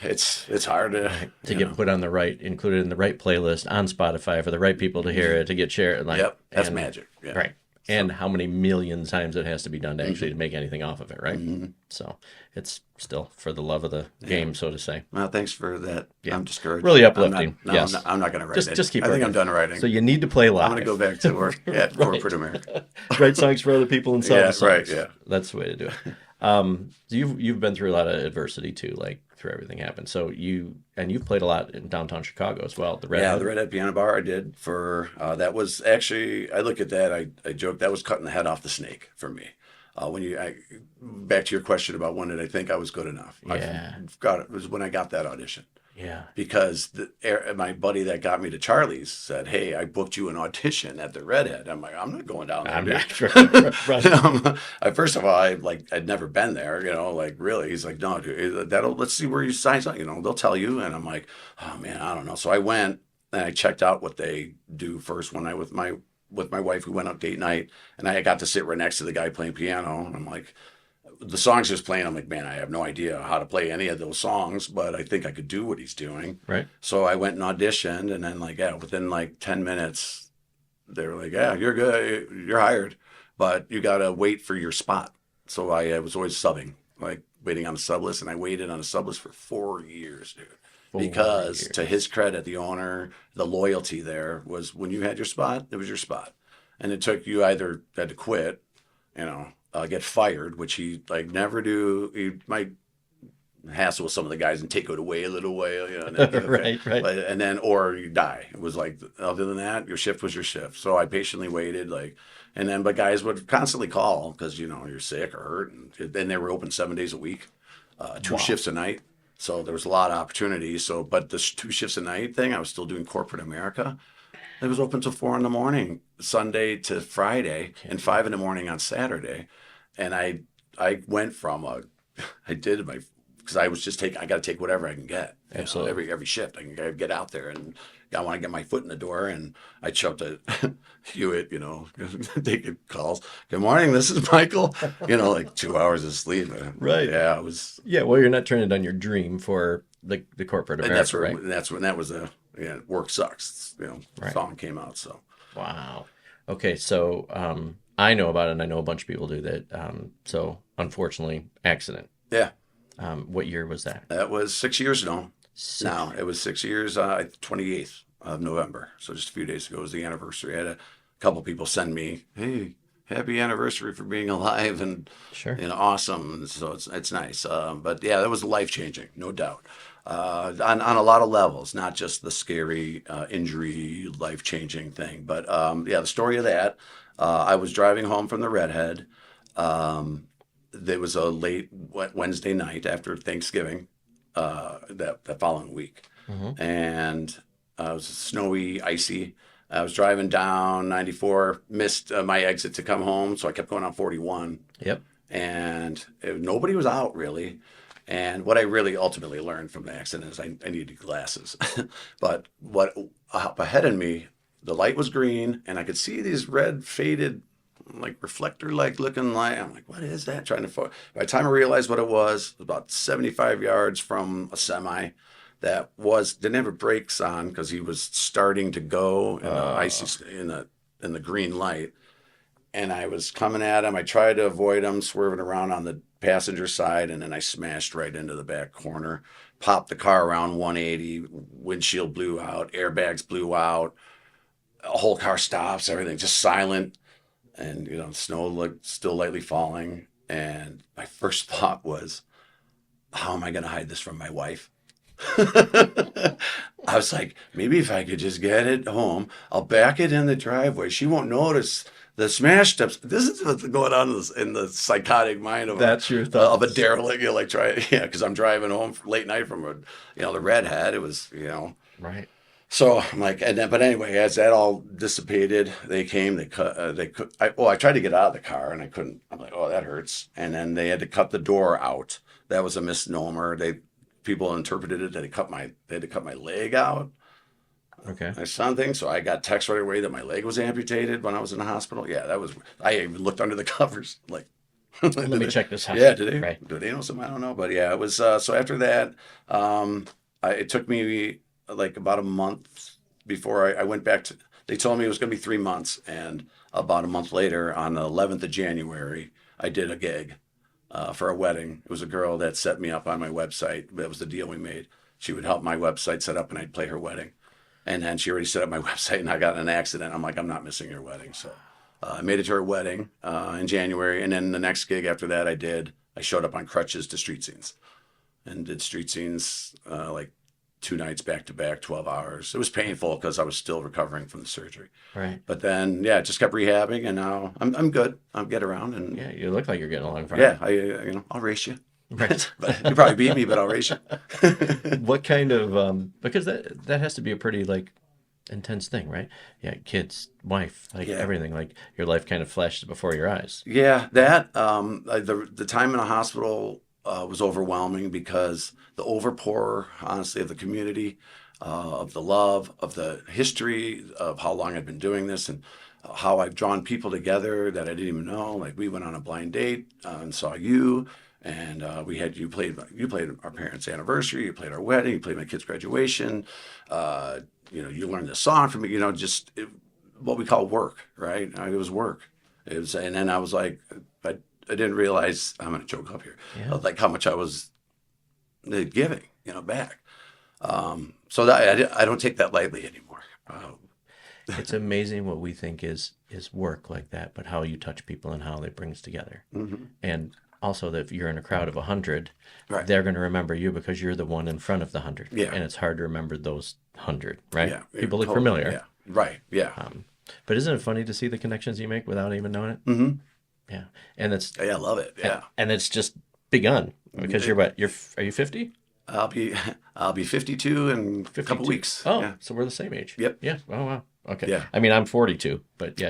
B: it's hard to,
A: Right. To get put on included in the right playlist on Spotify for the right people to hear it, to get shared.
B: yep, that's
A: and
B: magic. Yeah.
A: right.
B: So,
A: And how many million times it has to be done to actually to make anything off of it, right? So it's still for the love of the game, so to say.
B: well, thanks for that.
A: Yeah.
B: I'm discouraged.
A: Really
B: I'm not,
A: uplifting.
B: no,
A: Yes.
B: I'm not going to write it.
A: Just keep
B: I think
A: working.
B: I'm done writing.
A: So you need to play live.
B: I'm going to go back to work at corporate America.
A: Write songs for other people and sell
B: Yeah,
A: the songs.
B: right, yeah.
A: That's the way to do it. So you've been through a lot of adversity too, like through everything happened. So you've played a lot in downtown Chicago as well. The Red
B: Yeah,
A: Hook.
B: the Red Hat Piano Bar I did for, that was actually, I look at that, I joke, that was cutting the head off the snake for me. Back to your question about when did I think I was good enough?
A: Yeah.
B: It was when I got that audition.
A: Yeah.
B: Because my buddy that got me to Charlie's said, "Hey, I booked you an audition at the Redhead." I'm like, "I'm not going down there."
A: I'm
B: dude."
A: not sure. Right.
B: First of all, I'd never been there. Really. He's like, "No, dude, let's see where you sign. They'll tell you." And I'm like, "Oh man, I don't know." So I went and I checked out what they do first one night with my wife. We went out date night, and I got to sit right next to the guy playing piano. And I'm like, the songs he was playing, I'm like, man, I have no idea how to play any of those songs, but I think I could do what he's doing.
A: Right.
B: So I went and auditioned, and then within 10 minutes, they were like, yeah, you're good, you're hired, but you got to wait for your spot. So I was always subbing, like waiting on the sub list, and I waited on the sub list for 4 years, dude. Because to his credit, the owner, the loyalty there was when you had your spot, it was your spot. And it took you either had to quit, get fired, which he never do. He might hassle with some of the guys and take it away a little way, and then,
A: Right.
B: But, and then or you die. It was like, other than that, your shift was your shift. So I patiently waited, but guys would constantly call because you're sick or hurt, and then they were open 7 days a week, 2 shifts a night. So there was a lot of opportunities. So, but this 2 shifts a night thing, I was still doing corporate America. It was open till 4 a.m, Sunday to Friday, and 5 a.m. on Saturday. And I went from because I was just I got to take whatever I can get.
A: Absolutely.
B: Every shift I can get out there, and I want to get my foot in the door. And I jumped at Hewitt, taking calls. Good morning, this is Michael. 2 hours of sleep.
A: Right.
B: Yeah, it was.
A: Yeah. Well, you're not turning down your dream for the corporate America,
B: And that's when that was work sucks.
A: Right.
B: Song came out. So.
A: Wow. Okay. So I know about it, and I know a bunch of people do that. So unfortunately, accident.
B: Yeah.
A: What year was that?
B: That was 6 years ago. Now it was 6 years, 28th of November. So just a few days ago was the anniversary. I had a couple people send me, "Hey, happy anniversary for being alive," and
A: Sure.
B: awesome. And so it's nice. But yeah, that was life changing, no doubt. On a lot of levels, not just the scary injury, life changing thing. But the story of that. I was driving home from the Redhead. There was a late Wednesday night after Thanksgiving, that following week. And it was snowy, icy. I was driving down 94, missed my exit to come home, so I kept going on 41.
A: Yep.
B: And nobody was out really. And what I really ultimately learned from the accident is I needed glasses. But what up ahead of me, the light was green, and I could see these red faded, reflector-like looking light. I'm like, what is that? Trying to By the time I realized what it was about 75 yards from a semi that didn't have brakes on because he was starting to go in the icy in the green light. And I was coming at him. I tried to avoid him, swerving around on the passenger side, and then I smashed right into the back corner, popped the car around 180, windshield blew out, airbags blew out, the whole car stops, everything just silent. And, snow looked still lightly falling. And my first thought was, how am I going to hide this from my wife? I was like, maybe if I could just get it home, I'll back it in the driveway. She won't notice the smash steps. This is what's going on in the psychotic mind of
A: Your thought
B: of a derelict. Because I'm driving home late night from the Redhead. It was,
A: Right.
B: So I'm like, but anyway, as that all dissipated, they came. They cut. I tried to get out of the car and I couldn't. I'm like, oh, that hurts. And then they had to cut the door out. That was a misnomer. People interpreted it that they had to cut my leg out.
A: Okay.
B: Or something. So I got text right away that my leg was amputated when I was in the hospital. Yeah, that was. I even looked under the covers. Like,
A: Let me check this out.
B: Yeah,
A: Right.
B: do they know something? I don't know, but yeah, it was. So after that, it took me like about a month before I went back to. They told me it was going to be 3 months, and about a month later, on the 11th of January, I did a gig for a wedding. It was a girl that set me up on my website. That was the deal we made. She would help my website set up, and I'd play her wedding. And then she already set up my website, and I got in an accident. I'm like, I'm not missing your wedding. So I made it to her wedding in January. And then the next gig after that, I showed up on crutches to street scenes and did street scenes like 2 nights back to back, 12 hours. It was painful because I was still recovering from the surgery.
A: Right.
B: But then, yeah, just kept rehabbing, and now I'm good. I'll get around, and
A: Yeah, you look like you're getting along fine.
B: yeah, I'll race you.
A: Right.
B: But you probably beat me, but I'll race you.
A: What kind of because that has to be a pretty like intense thing, right? Yeah, kids, wife, like
B: Yeah.
A: everything, like your life kind of flashes before your eyes.
B: Yeah, that the time in the hospital was overwhelming because the overpour, honestly, of the community, of the love, of the history, of how long I've been doing this, and how I've drawn people together that I didn't even know. Like we went on a blind date and saw you, and you played our parents' anniversary, you played our wedding, you played my kid's graduation. You learned this song from me. What we call work, right? It was work. And then I was like, I didn't realize, I'm going to choke up here,
A: Yeah.
B: like how much I was giving, back. So that I don't take that lightly anymore.
A: It's amazing what we think is work like that, but how you touch people and how they bring us together.
B: Mm-hmm.
A: And also that if you're in a crowd of 100,
B: Right.
A: they're going to remember you because you're the one in front of the 100.
B: Yeah.
A: And it's hard to remember those 100, right?
B: Yeah,
A: People look
B: totally,
A: familiar.
B: Yeah, right. Yeah.
A: But isn't it funny to see the connections you make without even knowing it?
B: Mm-hmm.
A: Yeah. And it's
B: Yeah, I love it. Yeah.
A: and it's just begun because you're what? Are you 50?
B: I'll be 52 in a couple
A: 52?
B: weeks.
A: Oh,
B: Yeah.
A: so we're the same age.
B: Yep.
A: Yeah. Oh, wow. Okay.
B: Yeah.
A: I mean, I'm 42, but yeah,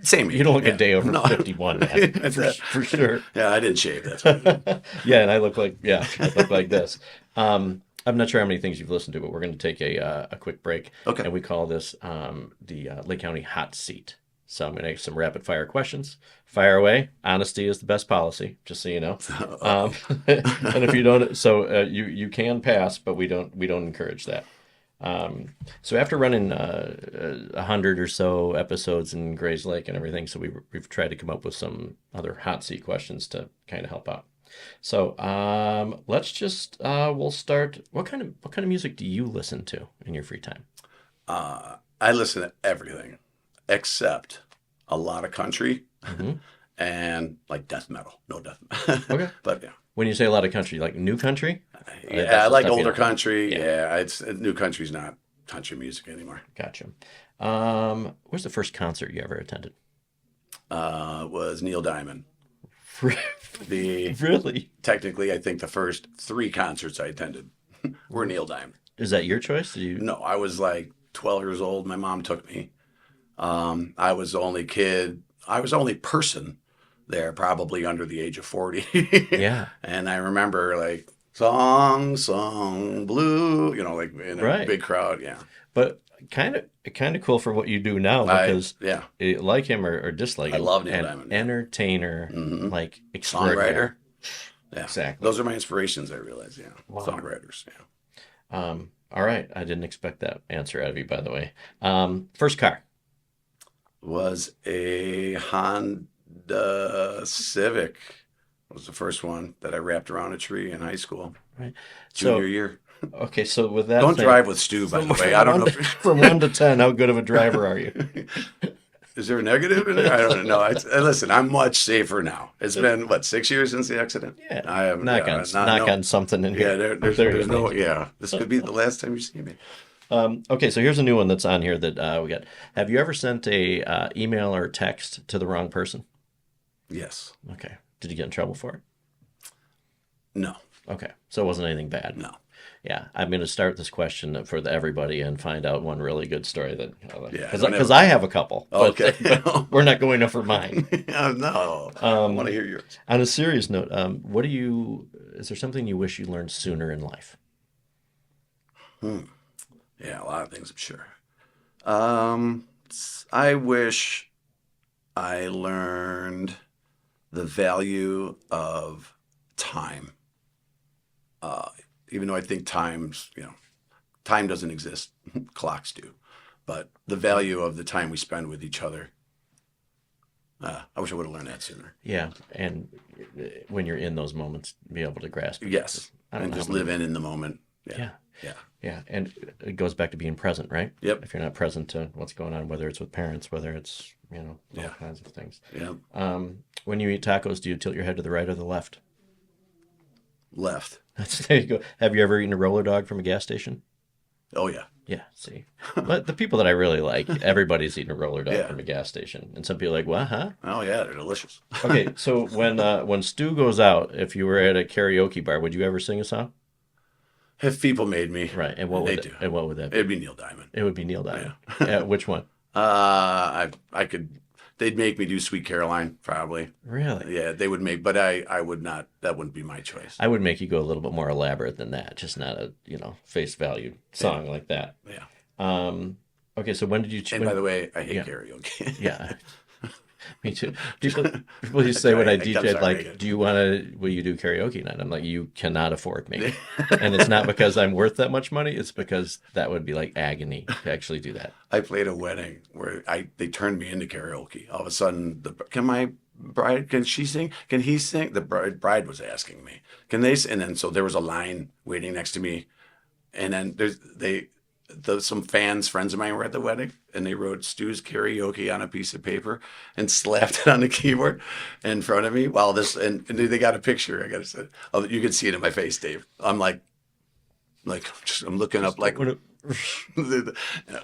B: Same age.
A: you don't look
B: Yeah.
A: a day over
B: No.
A: 51, man.
B: That's
A: for,
B: it.
A: for sure.
B: Yeah, I didn't shave. That's what
A: Yeah, and I look like this. I'm not sure how many things you've listened to, but we're going to take a quick break.
B: Okay.
A: And we call this the Lake County Hot Seat. So I'm going to ask some rapid fire questions. Fire away. Honesty is the best policy, just so you know. And if you don't, so you can pass, but we don't encourage that. So after running 100 or so episodes in Grays Lake and everything, so we've tried to come up with some other hot seat questions to kind of help out. So let's just we'll start. What kind of music do you listen to in your free time?
B: I listen to everything except a lot of country and like death metal. No death metal.
A: Okay.
B: But yeah.
A: When you say a lot of country, like new country?
B: Yeah,
A: That's
B: I
A: the
B: like
A: stuff you
B: older
A: don't-
B: country.
A: Yeah.
B: Yeah, it's new country's not country music anymore.
A: Gotcha. Where's the first concert you ever attended?
B: Was Neil Diamond. The
A: Really?
B: technically, I think the first 3 concerts I attended were Neil Diamond.
A: Is that your choice? Did you?
B: No, I was like 12 years old. My mom took me. I was the only kid. I was the only person there, probably under the age of 40.
A: Yeah.
B: And I remember like song blue, like in a
A: Right.
B: big crowd. Yeah.
A: But kind of cool for what you do now because
B: Yeah.
A: like him or dislike
B: I
A: him,
B: love Neil
A: an
B: Diamond.
A: entertainer,
B: Mhm.
A: like extraordinary.
B: Songwriter. Yeah.
A: Exactly.
B: Those are my inspirations, I realize. Yeah.
A: Wow.
B: Songwriters. Yeah.
A: All right. I didn't expect that answer out of you, by the way. First car.
B: Was a Honda Civic. Was the first one that I wrapped around a tree in high school.
A: Right.
B: Junior year.
A: Okay. So with that,
B: Don't
A: thing,
B: drive with Stu, by the way. I don't know.
A: From 1 to 10, how good of a driver are you?
B: Is there a negative in there? I don't know. Listen, I'm much safer now. It's been, 6 years since the accident?
A: Yeah.
B: I have
A: Knock on something in
B: Yeah,
A: here.
B: there's no, yeah. This could be the last time you see me.
A: Okay, so here's a new one that's on here that we got. Have you ever sent a email or text to the wrong person?
B: Yes.
A: Okay. Did you get in trouble for it?
B: No.
A: Okay, so it wasn't anything bad.
B: No.
A: Yeah, I'm going to start this question for everybody and find out one really good story that
B: Yeah,
A: because I have a couple. But,
B: Okay.
A: but we're not going over mine.
B: No. I want to hear yours.
A: On a serious note, is there something you wish you learned sooner in life?
B: Yeah, a lot of things, I'm sure. I wish I learned the value of time. Even though I think time doesn't exist, clocks do, but the value of the time we spend with each other. I wish I would have learned that sooner.
A: Yeah, and when you're in those moments, be able to grasp it.
B: Yes,
A: I don't
B: and
A: know
B: just
A: how many-
B: live in the moment. Yeah,
A: Yeah,
B: yeah,
A: yeah, and it goes back to being present, right?
B: yep,
A: If you're not present to what's going on, whether it's with parents, whether it's all
B: yeah,
A: kinds of things.
B: yeah.
A: When you eat tacos, do you tilt your head to the right or the left?
B: Left.
A: There you go. Have you ever eaten a roller dog from a gas station?
B: Oh yeah,
A: Yeah, see. But the people that I really like, everybody's eating a roller dog
B: Yeah.
A: from a gas station. And some people are like, what, huh?
B: oh yeah, they're delicious.
A: Okay, so when Stu goes out, if you were at a karaoke bar, would you ever sing a song?
B: If people made me,
A: Right, and
B: they do.
A: and what would that be?
B: It'd be Neil Diamond.
A: It would be Neil Diamond. Which one?
B: I could. They'd make me do Sweet Caroline, probably.
A: Really?
B: Yeah, they would make, but I would not. That wouldn't be my choice.
A: I would make you go a little bit more elaborate than that, just not a, face value song like that.
B: Yeah.
A: Okay, so when did you
B: And by the way, I hate
A: Yeah.
B: karaoke.
A: Yeah. Me too. People used to say when I
B: I'm
A: DJ'd,
B: sorry,
A: like,
B: Megan.
A: will you do karaoke night? I'm like, you cannot afford me. And it's not because I'm worth that much money. It's because that would be like agony to actually do that.
B: I played a wedding where they turned me into karaoke. All of a sudden, can my bride, can she sing? Can he sing? The bride was asking me, can they? And then so there was a line waiting next to me, and then some friends of mine were at the wedding, and they wrote Stu's karaoke on a piece of paper and slapped it on the keyboard in front of me. While and they got a picture. I got to say, oh, you can see it in my face, Dave. I'm like I'm looking up like.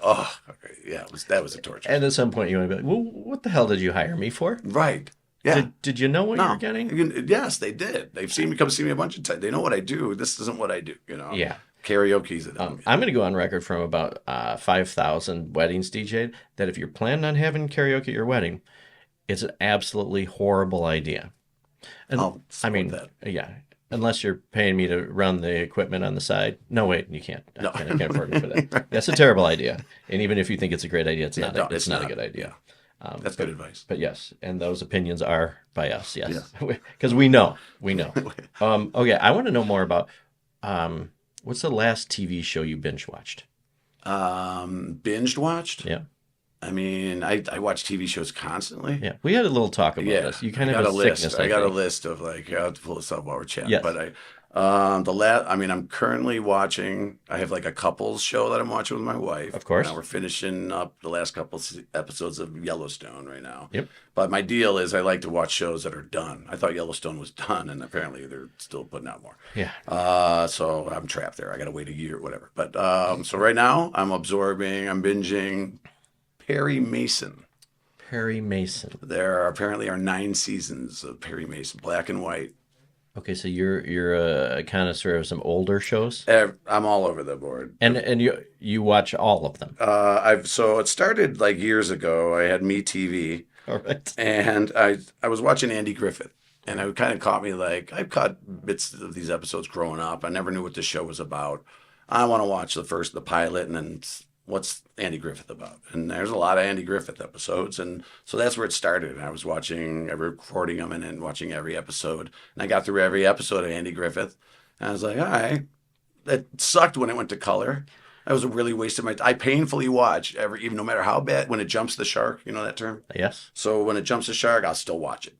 B: Oh, okay. Yeah, that was a torture.
A: And at some point, you want to be like, well, what the hell did you hire me for?
B: Right. Yeah.
A: Did you know what you
B: No.
A: were getting?
B: Yes, they did. They've seen me come see me a bunch of times. They know what I do. This isn't what I do.
A: Yeah.
B: Karaoke's it.
A: I'm going to go on record from about 5,000 weddings DJ'd that if you're planning on having karaoke at your wedding, it's an absolutely horrible idea. And
B: I'll support that.
A: yeah, unless you're paying me to run the equipment on the side. No, wait, you can't.
B: No.
A: I can't afford you for that. That's a terrible idea. And even if you think it's a great idea, it's
B: Yeah,
A: not.
B: no,
A: It's not a good idea.
B: That's good advice.
A: But yes, and those opinions are by us. Yes, because we know. Okay, I want to know more about. What's the last TV show you binge watched?
B: Binged watched?
A: Yeah.
B: I mean, I watch TV shows constantly.
A: Yeah. We had a little talk about this. You kind of have a sickness.
B: I got a
A: think.
B: list of I have to pull this up while we're chatting.
A: Yes.
B: But I'm currently watching. I have like a couples show that I'm watching with my wife.
A: Of course.
B: Now we're finishing up the last couple episodes of Yellowstone right now.
A: Yep.
B: But my deal is I like to watch shows that are done. I thought Yellowstone was done, and apparently they're still putting out more.
A: Yeah.
B: So I'm trapped there. I got to wait a year or whatever. But so right now I'm binging Perry Mason.
A: Perry Mason.
B: There apparently are 9 seasons of Perry Mason, black and white.
A: Okay, so you're a connoisseur of some older shows,
B: I'm all over the board.
A: and you watch all of them.
B: So it started like years ago. I had MeTV,
A: All right.
B: and I was watching Andy Griffith, and it kind of caught me like I caught bits of these episodes growing up. I never knew what the show was about. I want to watch the pilot, and then what's Andy Griffith about? And there's a lot of Andy Griffith episodes, and so that's where it started. I was recording them and then watching every episode, and I got through every episode of Andy Griffith, and I was like, all right, that sucked when it went to color. That was a really waste of my time. I painfully watch even no matter how bad, when it jumps the shark, you know that term?
A: Yes.
B: So when it jumps the shark, I'll still watch it.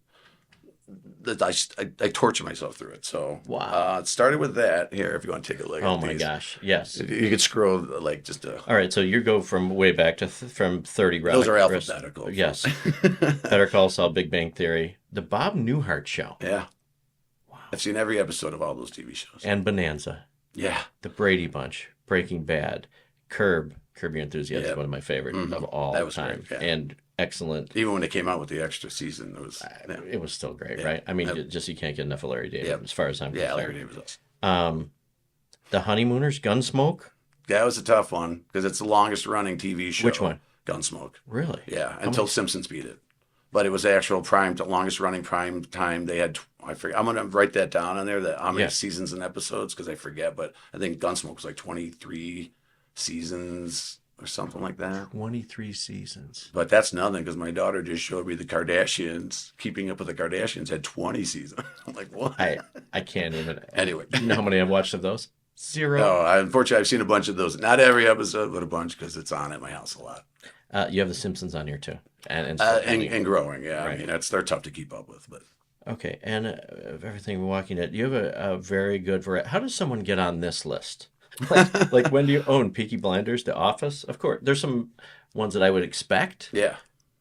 B: I torture myself through it. So
A: Wow.
B: it started with that. Here, if you want to take a look
A: Oh
B: at
A: my
B: these.
A: gosh. Yes.
B: You could scroll like just a.
A: All right. So you go from way back to from 30 Rock.
B: Those are alphabetical.
A: Yes. Better Call Saul, Big Bang Theory, the Bob Newhart Show,
B: Yeah.
A: Wow.
B: I've seen every episode of all those TV shows.
A: and Bonanza,
B: Yeah.
A: the Brady Bunch, Breaking Bad, Curb Your Enthusiasm,
B: Yeah.
A: one of my favorite of all
B: That was
A: time,
B: great, yeah.
A: and excellent.
B: Even when they came out with the extra season, it was. Yeah.
A: It was still great,
B: Yeah.
A: right? I mean, just you can't get enough of Larry David,
B: Yeah.
A: as far as I'm
B: Yeah,
A: concerned.
B: Larry David was awesome.
A: The Honeymooners, Gunsmoke,
B: That was a tough one because it's the longest running TV show.
A: Which one?
B: Gunsmoke.
A: really?
B: Yeah, until Simpsons beat it. But it was the actual longest running prime time. They had, I forget, I'm going to write that down on there, how many
A: Yeah.
B: seasons and episodes, because I forget. But I think Gunsmoke was like 23 seasons. or something like that.
A: 23 seasons.
B: But that's nothing because my daughter just showed me the Kardashians. Keeping Up with the Kardashians had 20 seasons. I'm like, what?
A: I can't even.
B: Anyway.
A: You know how many I've watched of those? Zero.
B: No, unfortunately, I've seen a bunch of those. Not every episode, but a bunch because it's on at my house a lot.
A: You have The Simpsons on here too, and
B: growing. Yeah,
A: Right.
B: I mean, they're tough to keep up with, but.
A: Okay, and of everything we're walking at, you have a very good variety. How does someone get on this list? Like when do you own Peaky Blinders, The Office? Of course, there's some ones that I would expect,
B: Yeah.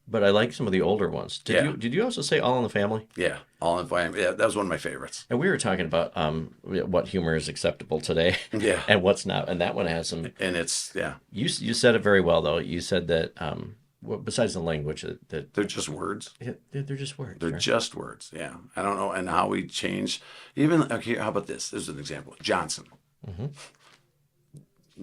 A: but I like some of the older ones. Did you also say All in the Family?
B: Yeah, All in Fire. Yeah, that was one of my favorites.
A: And we were talking about what humor is acceptable today,
B: Yeah,
A: and what's not. And that one has some.
B: and it's
A: You said it very well though. You said that well, besides the language, that
B: they're just words.
A: they're just words.
B: They're
A: right?
B: just words. Yeah, I don't know, and how we change. Even okay, how about this? This is an example. Johnson.
A: Mm-hmm.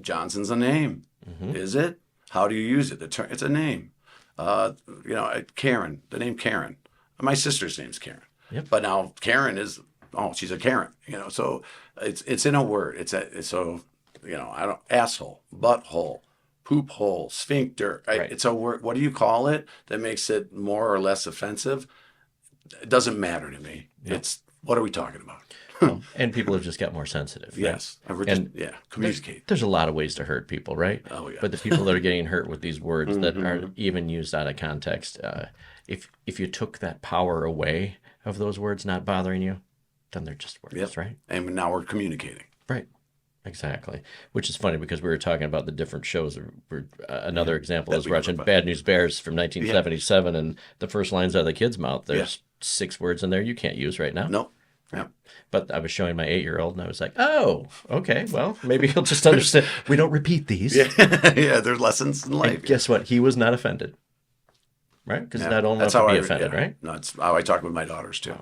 B: Johnson's a name.
A: Mm-hmm.
B: Is it? How do you use it? It's a name. Karen. The name Karen. My sister's name's Karen.
A: Yep.
B: But now Karen is. Oh, she's a Karen. So it's in a word. I don't asshole, butthole, poop hole, sphincter. Right?
A: Right.
B: It's a word. What do you call it that makes it more or less offensive? It doesn't matter to me.
A: Yep.
B: It's what are we talking about?
A: And people have just got more sensitive. Right?
B: Yes. And communicate.
A: There's a lot of ways to hurt people, right?
B: Oh, yeah.
A: But the people that are getting hurt with these words that are even used out of context, if you took that power away of those words not bothering you, then they're just words,
B: Yep.
A: right?
B: And now we're communicating.
A: Right. Exactly. Which is funny because we were talking about the different shows. Another example is watching Bad News Bears from 1977, and the first lines out of the kid's mouth, there's 6 words in there you can't use right now.
B: Nope. Yeah.
A: But I was showing my 8-year-old, and I was like, oh, okay, well, maybe he'll just understand. We don't repeat these.
B: Yeah, there's lessons in life.
A: And guess what? He was not offended. Right? Because not only to be offended, right?
B: No, it's how I talk with my daughters, too.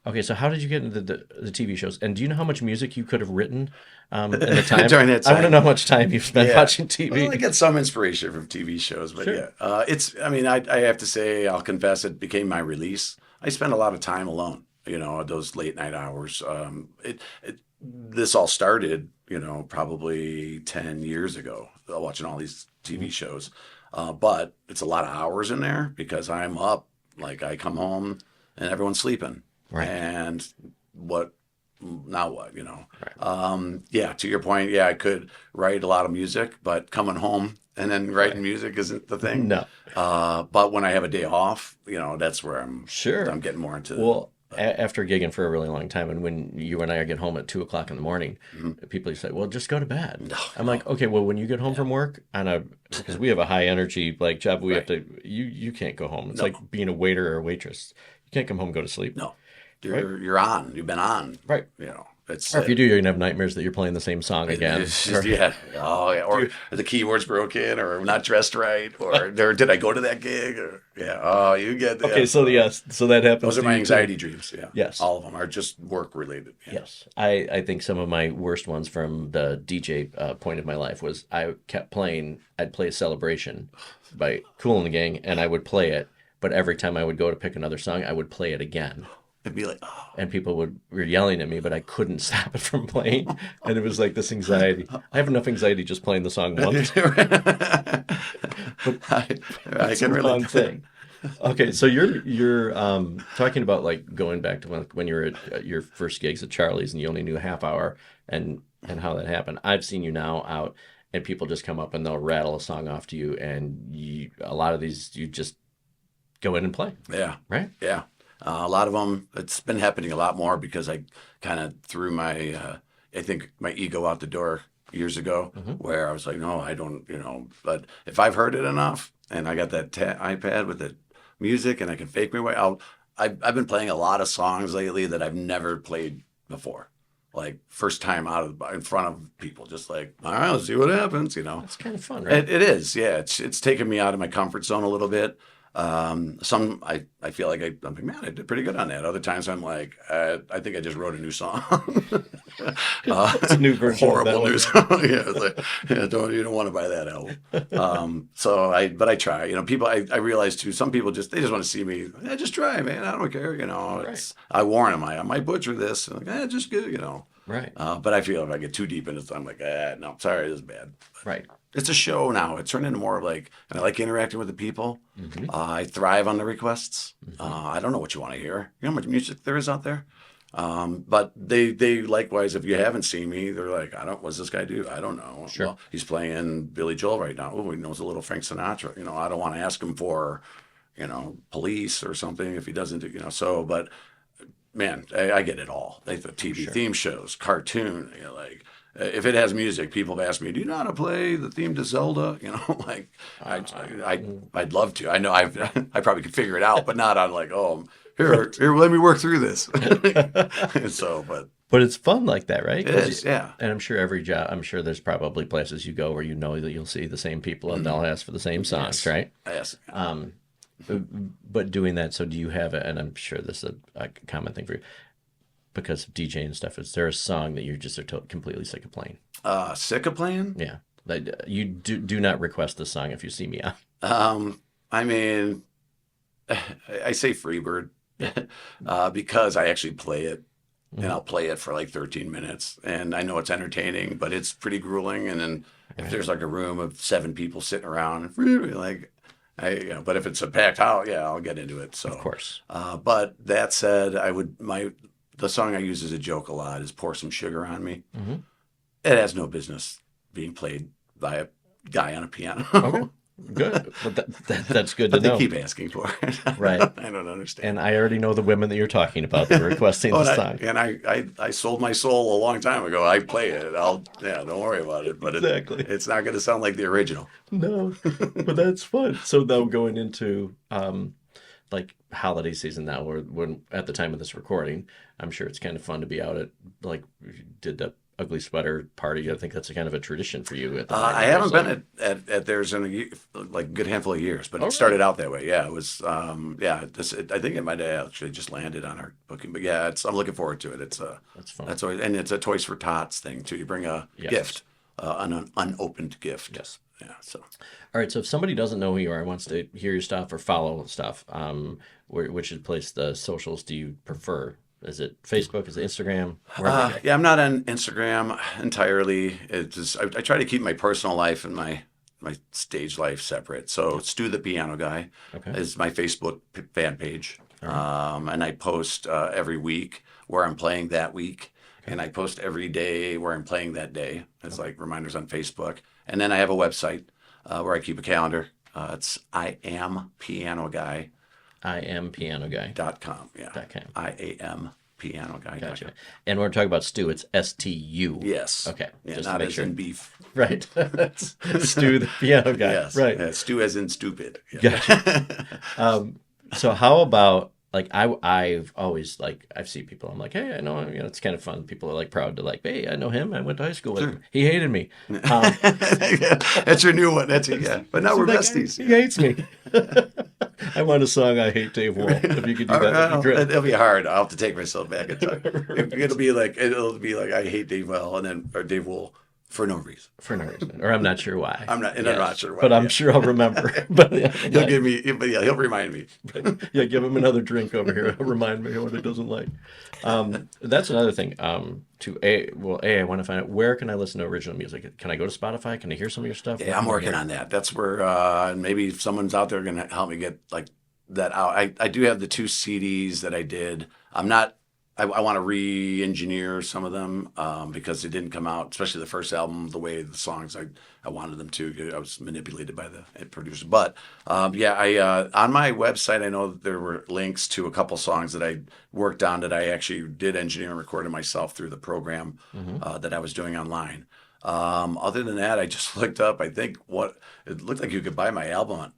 A: Okay, so how did you get into the TV shows? And do you know how much music you could have written in the time?
B: During that time?
A: I want to know how much time you've spent watching TV.
B: Well, I get some inspiration from TV shows, but
A: Sure.
B: I have to say, I'll confess, it became my release. I spent a lot of time alone, those late night hours. This all started, probably 10 years ago, watching all these TV shows. But it's a lot of hours in there because I'm up, like I come home and everyone's sleeping.
A: Right.
B: And now what,
A: Right.
B: To your point, I could write a lot of music, but coming home and then writing music isn't the thing.
A: No.
B: But when I have a day off, that's where I'm getting more into
A: Well, after gigging for a really long time, and when you and I get home at 2:00 in the morning, people say, well, just go to bed. I'm like, okay, well, when you get home from work, because we have a high energy job, we have to, you can't go home. It's like being a waiter or a waitress. You can't come home and go to sleep.
B: No. You're on. You've been on.
A: Right.
B: It's.
A: Or if you do, you're going to have nightmares that you're playing the same song again.
B: Or the keyboard's broken, or not dressed right, or did I go to that gig? Or you get that.
A: Okay, so that happens.
B: Those are my anxiety dreams. Yeah.
A: Yes.
B: All of them are just work related. Yeah.
A: Yes. I think some of my worst ones from the DJ point of my life was I kept playing. I'd play Celebration by Kool and the Gang, and I would play it, but every time I would go to pick another song, I would play it again.
B: It'd be like,
A: and people were yelling at me, but I couldn't stop it from playing. And it was like this anxiety. I have enough anxiety just playing the song once.
B: I can relate.
A: Thing. Okay, so you're talking about going back to when you were at your first gigs at Charlie's and you only knew a half hour and how that happened. I've seen you now out and people just come up and they'll rattle a song off to you, and a lot of these you just go in and play.
B: Yeah.
A: Right?
B: Yeah. A lot of them, it's been happening a lot more because I kind of threw my ego out the door years ago, where I was like, no, I don't, but if I've heard it enough and I got that iPad with the music and I can fake my way out, I've been playing a lot of songs lately that I've never played before. Like first time in front of people, just like, all right, let's see what happens,
A: It's kind of fun, right?
B: It is, yeah. It's taken me out of my comfort zone a little bit. Some I feel like I'm like, man, I did pretty good on that. Other times I'm like, I think I just wrote a new song.
A: It's a new version.
B: Horrible new song. It's like, you don't want to buy that album. But I try. People, I realize too, some people they just want to see me. Just try, man. I don't care.
A: Right.
B: I warn them. I might butcher this. And like, just good.
A: Right.
B: But I feel if I get too deep into it, I'm like, no, sorry, this is bad.
A: Right.
B: it's a show now. It turned into more of like, and I like interacting with the people. I thrive on the requests. I don't know what you want to hear. You know how much music there is out there. But they likewise, if you haven't seen me, they're like, what's this guy do? I don't know.
A: Sure.
B: Well, he's playing Billy Joel right now. Oh, he knows a little Frank Sinatra. You know, I don't want to ask him for, Police or something if he doesn't do, but man, I get it all. Like the TV theme shows, cartoon, like if it has music, people have asked me, do you know how to play the theme to Zelda? Like I'd love to. I know I probably could figure it out, but not on like, oh, here, let me work through this.
A: But it's fun like that, right?
B: It is, yeah.
A: And I'm sure I'm sure there's probably places you go where you know that you'll see the same people and they'll ask for the same songs, right?
B: Yes.
A: But doing that, so do you have it? And I'm sure this is a common thing for you because of DJ and stuff. Is there a song that you just are completely sick of playing?
B: Sick of playing?
A: Yeah. Like, you do not request this song if you see me on.
B: I mean, I say Freebird because I actually play it. And I'll play it for like 13 minutes. And I know it's entertaining, but it's pretty grueling. And then if there's like a room of 7 people sitting around, like, but if it's a packed house, yeah, I'll get into it. So
A: of course.
B: But that said, the song I use as a joke a lot is "Pour Some Sugar on Me." It has no business being played by a guy on a piano.
A: Okay. Good, but that's good to know.
B: But they keep asking for it.
A: Right.
B: I don't understand.
A: And I already know the women that you're talking about that are requesting the song.
B: And I sold my soul a long time ago. I play it. Don't worry about it. But
A: exactly.
B: It's not going to sound like the original.
A: No, but that's fun. So now going into like holiday season now, when at the time of this recording, I'm sure it's kind of fun to be out at, like, you did the ugly sweater party. I think that's a kind of a tradition for you.
B: I haven't been at theirs in a good handful of years, but it started out that way. Yeah, it was. I think it might have actually just landed on our booking, but yeah, I'm looking forward to it.
A: That's fun.
B: That's always, and it's a Toys for Tots thing too. You bring a gift, an unopened gift.
A: Yes.
B: Yeah. So.
A: All right. So if somebody doesn't know who you are, wants to hear your stuff or follow stuff, which place the socials do you prefer? Is it Facebook? Is it Instagram?
B: Yeah, I'm not on Instagram entirely. It's just, I try to keep my personal life and my stage life separate. So Stu the Piano Guy is my Facebook fan page. And I post every week where I'm playing that week. Okay. And I post every day where I'm playing that day. It's like reminders on Facebook. And then I have a website where I keep a calendar. It's IamPianoGuy.
A: IamPianoGuy.com.
B: Yeah. IamPianoGuy.com.
A: Gotcha. And when we're talking about Stu, it's STU.
B: Yes.
A: Okay.
B: Yeah,
A: just
B: not
A: to make
B: as
A: sure.
B: in beef.
A: Right. Stu the Piano Guy.
B: Yes.
A: Right.
B: Yeah, Stu as in stupid. Yeah.
A: Gotcha. So how about, like, I've always, like, I've seen people, I'm like, hey, I know him, it's kind of fun. People are like proud to, like, hey, I know him. I went to high school with him. He hated me.
B: Yeah, that's your new one. That's it. Yeah. But now we're besties.
A: He hates me. I want a song, I Hate Dave Wohl. If you could do that, that'd be great.
B: It'll be hard. I'll have to take myself back and talk. It'll be like I hate Dave Wohl or Dave Wohl for no reason.
A: For no reason. Or I'm not sure why.
B: I'm not sure why.
A: But I'm sure I'll remember. But
B: he'll remind me.
A: Yeah, give him another drink over here. He'll remind me of what he doesn't like. That's another thing. I want to find out, where can I listen to original music? Can I go to Spotify? Can I hear some of your stuff?
B: Yeah, I'm working on that. That's where maybe if someone's out there going to help me get like that out. I do have the 2 CDs that I did. I want to re-engineer some of them because they didn't come out, especially the first album, the way the songs I wanted them to. I was manipulated by the producer. But on my website, I know that there were links to a couple songs that I worked on that I actually did engineer and recorded myself through the program that I was doing online. Other than that, I just looked up, I think it looked like you could buy my album,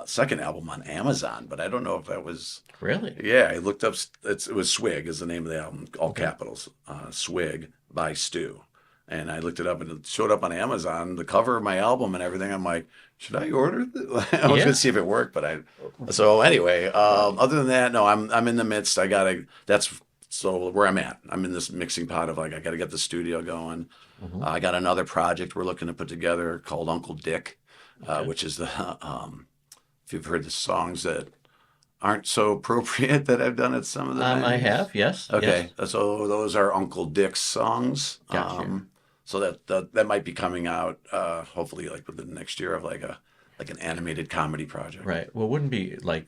B: second album on Amazon, but I don't know if that was...
A: Really?
B: Yeah, I looked up, it was Swig is the name of the album, all capitals, Swig by Stu. And I looked it up and it showed up on Amazon, the cover of my album and everything. I'm like, should I order this? I was going to see if it worked, so anyway, other than that, no, I'm in the midst. So where I'm at, I'm in this mixing pot of like, I got to get the studio going. I got another project we're looking to put together called Uncle Dick, which is if you've heard the songs that aren't so appropriate that I've done at some of the
A: I have, yes.
B: Okay,
A: yes.
B: so those are Uncle Dick's songs.
A: Gotcha.
B: So that might be coming out hopefully like within the next year of like an animated comedy project.
A: Right. Well, wouldn't be like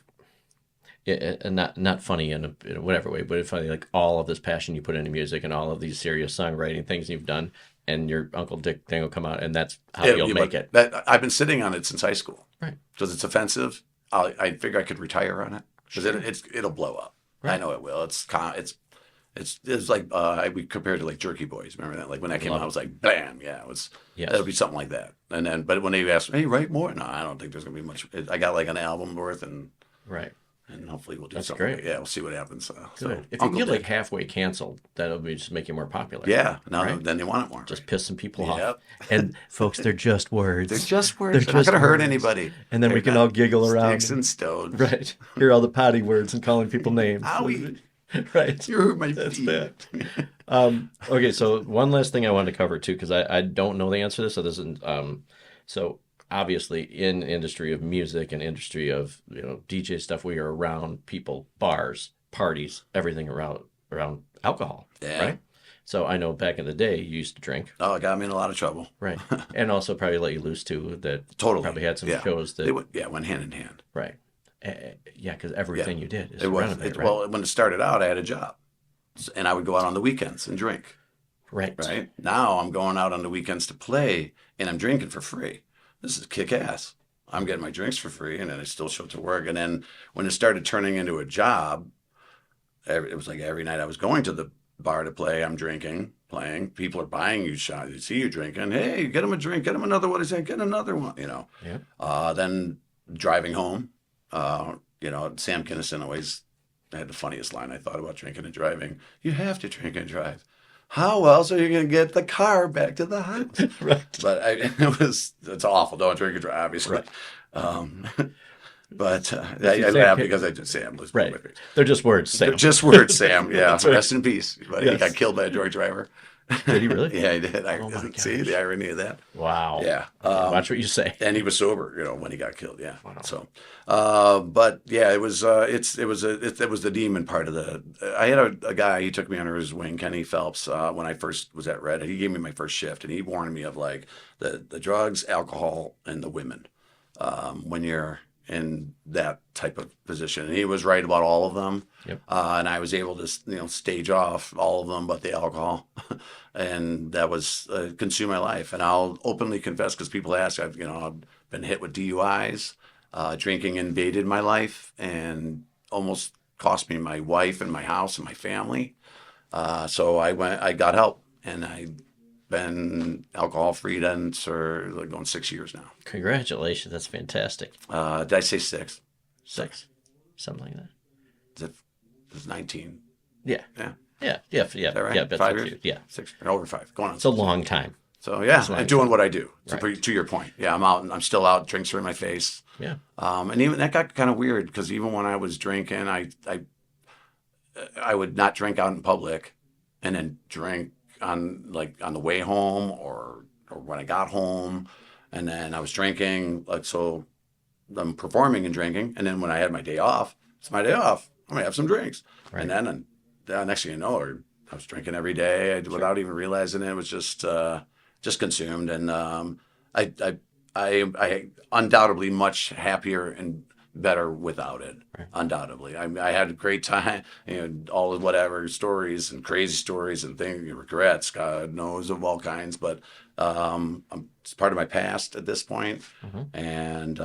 A: not funny in a whatever way, but it's funny like all of this passion you put into music and all of these serious songwriting things you've done, and your Uncle Dick thing will come out, and that's how you'll make it.
B: I've been sitting on it since high school.
A: Right.
B: Because it's offensive. I figure I could retire on it because it'll blow up. Right. I know it will. It's like we compared to like Jerky Boys. Remember that? Like when that came out, I was like, bam, yeah, it'll be something like that. And then, but when they asked me, hey, write more, no, I don't think there's gonna be much. I got like an album worth, and
A: right.
B: And hopefully we'll do
A: That's
B: something.
A: Great.
B: Yeah, we'll see what happens.
A: Good.
B: So
A: If you can get like halfway canceled, that'll be just make you more popular.
B: Yeah, no,
A: right?
B: Then they want it more.
A: Just piss some people off. And folks, they're just words.
B: They're just words. They're
A: not
B: going to hurt anybody.
A: And then we can all giggle around.
B: Sticks and stones.
A: Right. Hear all the potty words and calling people names.
B: Owie.
A: Right.
B: You hurt my
A: That's
B: feet.
A: bad. Okay, so one last thing I wanted to cover too, because I don't know the answer to this. So this isn't. So obviously, in industry of music and industry of DJ stuff, we are around people, bars, parties, everything around alcohol.
B: Yeah.
A: Right. So I know back in the day you used to drink.
B: Oh, it got me in a lot of trouble.
A: Right. And also probably let you loose too. That
B: Totally.
A: Probably had some shows that
B: went hand in hand.
A: Right. Yeah, because everything you did is
B: right? Well, when it started out, I had a job, and I would go out on the weekends and drink.
A: Right.
B: Right. Now I'm going out on the weekends to play, and I'm drinking for free. This is kick ass. I'm getting my drinks for free, and then I still show up to work. And then when it started turning into a job, it was like every night I was going to the bar to play. I'm drinking, playing. People are buying you shots. They see you drinking. Hey, get them a drink. Get them another one. I say, get another one.
A: Yeah.
B: Then driving home. Sam Kinison always had the funniest line I thought about drinking and driving. You have to drink and drive. How else are you going to get the car back to the house?
A: Right.
B: But it's awful. Don't drink and drive, obviously.
A: Right.
B: But I laugh because Sam was
A: right. They're just words, Sam.
B: They're just words, Sam. Yeah.
A: Right.
B: Rest in peace. But he got killed by a drunk driver.
A: Did he really?
B: Yeah, he did. See the irony of that?
A: Wow.
B: Yeah.
A: Watch what you say.
B: And he was sober, when he got killed. Yeah.
A: Wow.
B: So, but yeah, it was the demon part of the. I had a guy. He took me under his wing, Kenny Phelps, when I first was at Red. He gave me my first shift, and he warned me of like the drugs, alcohol, and the women when you're in that type of position. And he was right about all of them.
A: Yep.
B: And I was able to, stage off all of them but the alcohol. And that was consumed my life. And I'll openly confess, because people ask, I've been hit with DUIs. Drinking invaded my life and almost cost me my wife and my house and my family. So I got help, and I've been alcohol-free then for like going 6 years now.
A: Congratulations. That's fantastic.
B: Did I say 6?
A: 6. Something like that.
B: It's 19.
A: Yeah.
B: Yeah.
A: Yeah.
B: Is that right?
A: Yeah.
B: 5 years?
A: Yeah.
B: 6 or over 5. Going on.
A: It's a long time.
B: So yeah, I'm doing what I do.
A: Right.
B: To your point, yeah, I'm still out. Drinks are in my face.
A: Yeah.
B: And even that got kind of weird, because even when I was drinking, I would not drink out in public, and then drink on the way home or when I got home, and then I was drinking so I'm performing and drinking, and then when I had my day off, it's my day off. I'm gonna have some drinks,
A: Right.
B: and then next thing you know, I was drinking every day without even realizing it. It was just consumed, and I undoubtedly much happier and better without it. Right. Undoubtedly, I had a great time. All the whatever stories and crazy stories and things, regrets, God knows, of all kinds. But it's part of my past at this point, and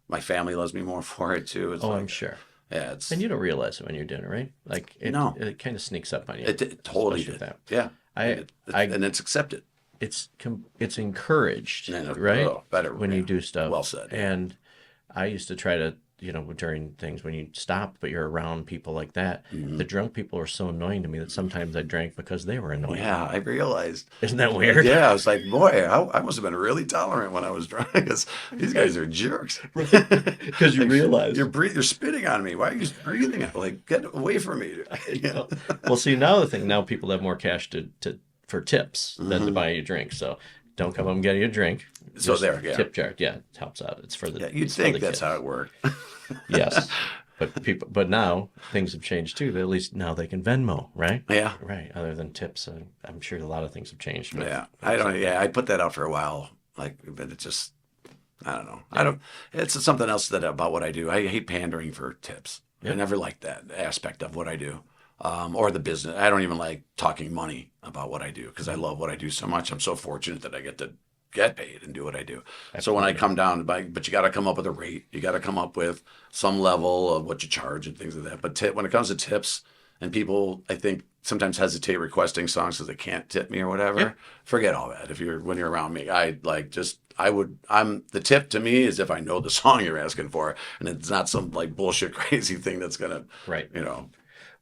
B: my family loves me more for it too.
A: I'm sure.
B: Yeah,
A: and you don't realize it when you're doing it, right? Like it kind of sneaks up on you.
B: It totally did. That. Yeah, and it's accepted.
A: It's encouraged, right?
B: Better
A: when you do stuff.
B: Well said.
A: And I used to try to, during things when you stop, but you're around people like that. Mm-hmm. The drunk people are so annoying to me that sometimes I drank because they were annoying.
B: Yeah, I realized.
A: Isn't that weird?
B: Yeah, I was like, boy, I must have been really tolerant when I was drunk, because these guys are jerks.
A: Because you realize
B: you're spitting on me. Why are you breathing? Like, get away from me.
A: Well, see, now people have more cash for tips than to buy you a drink. So don't come up and get you a drink.
B: So
A: tip jar, it helps out. It's for the
B: you'd think that's how it worked.
A: Yes. but now things have changed too. At least now they can Venmo, right?
B: Yeah.
A: Right. Other than tips, I'm sure a lot of things have changed. With,
B: Yeah. I don't. Yeah. I put that out for a while. Like, but it just. I don't know. I don't. It's something else that about what I do. I hate pandering for tips. I never liked that aspect of what I do, or the business. I don't even like talking money about what I do because I love what I do so much. I'm so fortunate that I get to get paid and do what I do.
A: Absolutely.
B: So when I come down, but you got to come up with a rate. You got to come up with some level of what you charge and things like that. But when it comes to tips, and people, I think, sometimes hesitate requesting songs because they can't tip me or whatever.
A: Yeah.
B: Forget all that. When you're around me, the tip to me is if I know the song you're asking for, and it's not some like bullshit crazy thing that's gonna,
A: Right.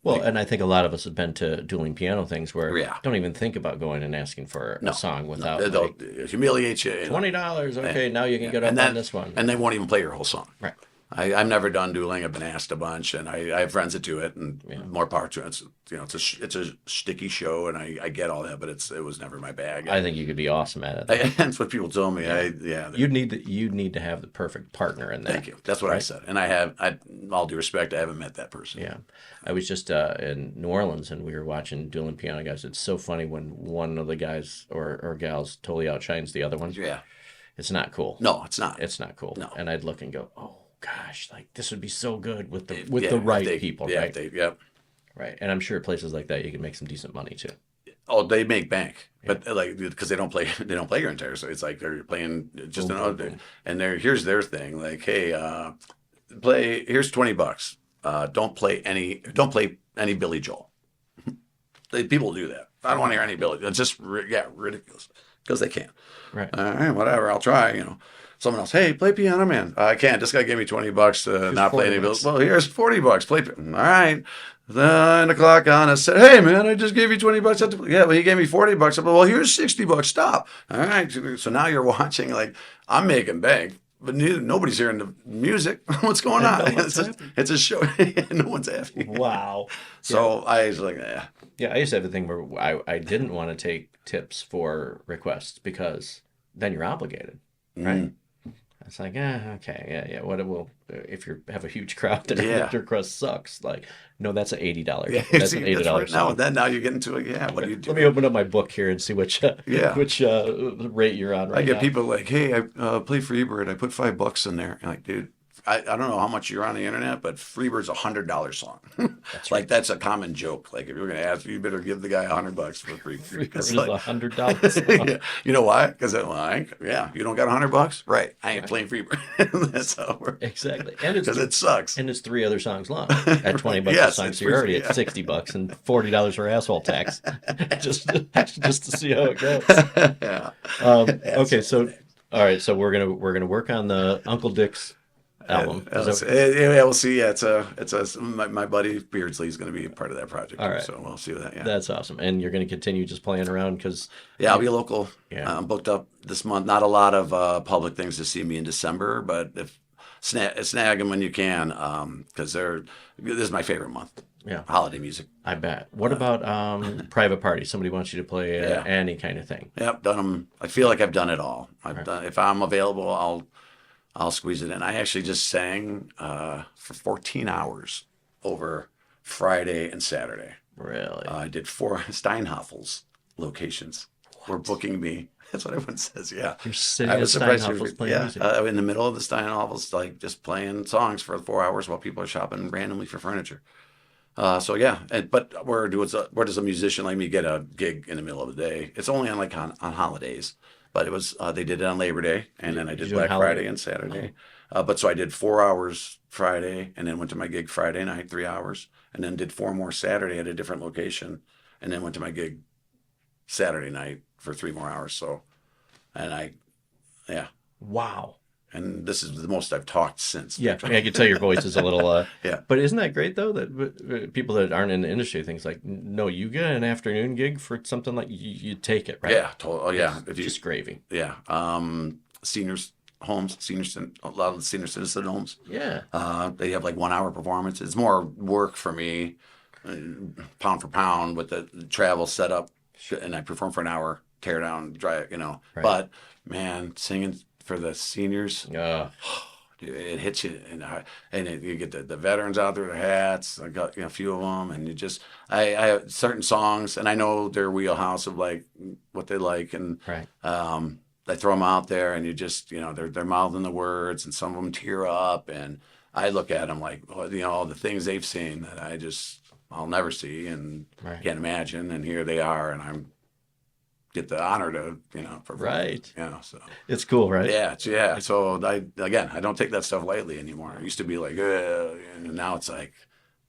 B: Well,
A: and I think a lot of us have been to dueling piano things where don't even think about going and asking for a song without
B: they'll humiliate you.
A: $20. Okay, now you can get up on this one,
B: and they won't even play your whole song.
A: Right.
B: I've never done dueling. I've been asked a bunch, and I have friends that do it, and more power to it. It's a sticky show, and I get all that, but it was never my bag.
A: I think you could be awesome at it.
B: That's what people told me.
A: You'd need to have the perfect partner in that.
B: Thank you. That's what I said, and all due respect, I haven't met that person.
A: Yeah, I was just in New Orleans, and we were watching dueling piano guys. It's so funny when one of the guys or gals totally outshines the other one.
B: Yeah,
A: it's not cool.
B: No, it's not.
A: It's not cool.
B: No,
A: and I'd look and go, oh. Gosh, like this would be so good with the right people, right? Right, and I'm sure at places like that you can make some decent money too.
B: Oh, they make bank, but like because they don't play your entire. So it's like they're playing just another, and here's their thing. Like, hey, here's $20. Don't play any Billy Joel. People do that. I don't want to hear any Billy. It's just ridiculous because they can't.
A: Right.
B: All right, whatever. I'll try. Someone else, hey, play Piano Man. I can't. This guy gave me $20 to not play any bills. Well, here's $40. Play. All right. 9 o'clock on. I said, hey, man, I just gave you $20. Yeah, well, he gave me $40. I said, well, here's $60. Stop. All right. So now you're watching, like, I'm making bank, but nobody's hearing the music. What's going on? It's a show. No one's happy.
A: Wow.
B: So I was like, yeah.
A: Yeah, I used to have a thing where I didn't want to take tips for requests because then you're obligated, right? It's like, okay, yeah. What it will if you have a huge crowd and the request sucks. Like, no, that's an $80.
B: Yeah,
A: that's an $80 song.
B: Now you get into it. Yeah, what do you do?
A: Let me open up my book here and see which rate you're on right now.
B: I get people like, hey, I play Freebird. I put $5 in there. I'm like, dude, I don't know how much you're on the internet, but Freebird's $100 song. That's right. Like that's a common joke. Like if you're going to ask, you better give the guy $100 for free.
A: Freebird is $100 song.
B: Yeah. You know why? Because you don't got $100, right? I ain't playing Freebird. That's how it works.
A: Exactly, and because
B: it sucks,
A: and it's 3 other songs long at $20 a song, so you're already at $60 and $40 for asshole tax, just to see how it goes.
B: Yeah.
A: Okay, so all right, so we're gonna work on the Uncle Dick's album.
B: We'll see. Yeah, my buddy Beardsley is going to be a part of that project.
A: All right.
B: So we'll see that. Yeah,
A: that's awesome. And you're going to continue just playing around because
B: I'll be local. Yeah, I'm booked up this month. Not a lot of public things to see me in December, but if snag them when you can, because this is my favorite month.
A: Yeah,
B: holiday music.
A: I bet. What about private parties? Somebody wants you to play any kind of thing.
B: Yep, done them. I feel like I've done it all. If I'm available, I'll squeeze it in. I actually just sang for 14 hours over Friday and Saturday.
A: Really?
B: I did 4 Steinhoffel's locations. Were booking me. That's what everyone says. Yeah.
A: You're sitting at Steinhoffel's playing music.
B: In the middle of the Steinhoffel's, like just playing songs for 4 hours while people are shopping randomly for furniture. But where does a musician like me get a gig in the middle of the day? It's only on holidays. But it was they did it on Labor Day, and then I did Black Friday and Saturday. But so I did 4 hours Friday, and then went to my gig Friday night, 3 hours, and then did 4 more Saturday at a different location, and then went to my gig Saturday night for 3 more hours. So,
A: Wow.
B: And this is the most I've talked since.
A: Yeah, I can tell your voice is a little.
B: Yeah.
A: But isn't that great though that people that aren't in the industry things like, no, you get an afternoon gig for something like you take it, right?
B: Yeah, totally. Oh yeah,
A: just gravy.
B: Yeah, seniors homes, a lot of the senior citizen homes.
A: Yeah.
B: They have like 1 hour performance. It's more work for me, pound for pound with the travel setup, and I perform for an hour, tear down, drive, Right. But man, singing for the seniors, it hits you in the heart. And you get the veterans out there, their hats. I got a few of them, and you just I have certain songs, and I know their wheelhouse of like what they like, and
A: Right.
B: I throw them out there, and you just they're mouthing the words, and some of them tear up, and I look at them like all the things they've seen that I'll never see and
A: Right.
B: can't imagine, and here they are, and I'm get the honor to perform.
A: Right.
B: So
A: It's cool, right?
B: yeah. So I don't take that stuff lightly anymore. I used to be like, and now it's like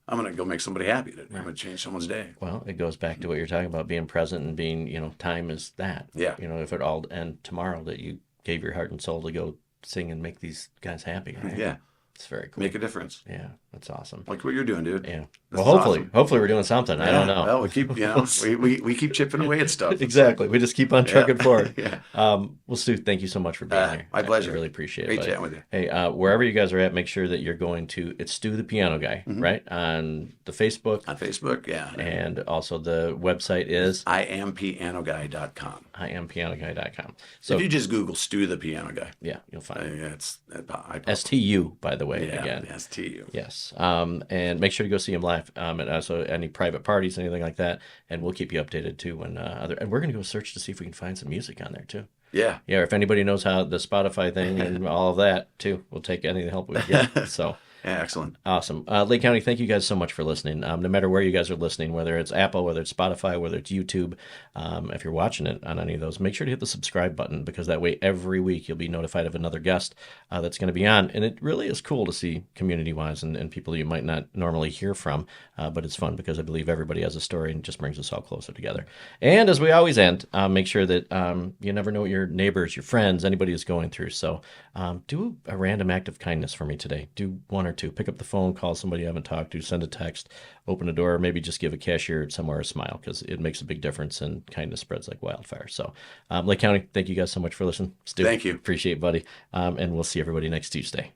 B: I'm gonna go make somebody happy. I'm gonna change someone's day.
A: Well, it goes back to what you're talking about, being present and being, time is that.
B: Yeah.
A: If it all end tomorrow, that you gave your heart and soul to go sing and make these guys happy, right?
B: Yeah.
A: It's very cool.
B: Make a difference.
A: Yeah, that's awesome.
B: Like what you're doing, dude.
A: Yeah.
B: That's
A: Well,
B: awesome.
A: hopefully we're doing something. I don't know.
B: Well, we keep, we keep chipping away at stuff.
A: Exactly. We just keep on trucking forward.
B: Yeah.
A: Well, Stu, thank you so much for being here.
B: My pleasure.
A: I really appreciate it.
B: Great
A: buddy.
B: chatting with you.
A: Hey, wherever you guys are at, make sure that you're going to, it's Stu the Piano Guy, right? On the Facebook.
B: On Facebook, yeah.
A: And also the website is
B: IamPianoGuy.com.
A: IamPianoGuy.com. So
B: If you just Google Stu the Piano Guy,
A: yeah, you'll find it.
B: it's
A: STU, by the way,
B: yeah,
A: again.
B: STU.
A: Yes. And make sure to go see him live. And also any private parties, anything like that. And we'll keep you updated too when and we're gonna go search to see if we can find some music on there too.
B: Yeah.
A: Yeah, if anybody knows how the Spotify thing and all of that too, we'll take any help we can get. So
B: Yeah, excellent.
A: awesome. Lake County, thank you guys so much for listening. No matter where you guys are listening, whether it's Apple, whether it's Spotify, whether it's YouTube, if you're watching it on any of those, make sure to hit the subscribe button, because that way every week you'll be notified of another guest that's going to be on. And it really is cool to see community-wise and people you might not normally hear from, but it's fun because I believe everybody has a story and it just brings us all closer together. And as we always end, make sure that you never know what your neighbors, your friends, anybody is going through. So do a random act of kindness for me today. Do one or two. Pick up the phone, call somebody you haven't talked to, send a text, open a door, maybe just give a cashier somewhere a smile, because it makes a big difference and kindness spreads like wildfire. So, Lake County, thank you guys so much for listening. Stu,
B: Thank you.
A: Appreciate it, buddy. And we'll see everybody next Tuesday.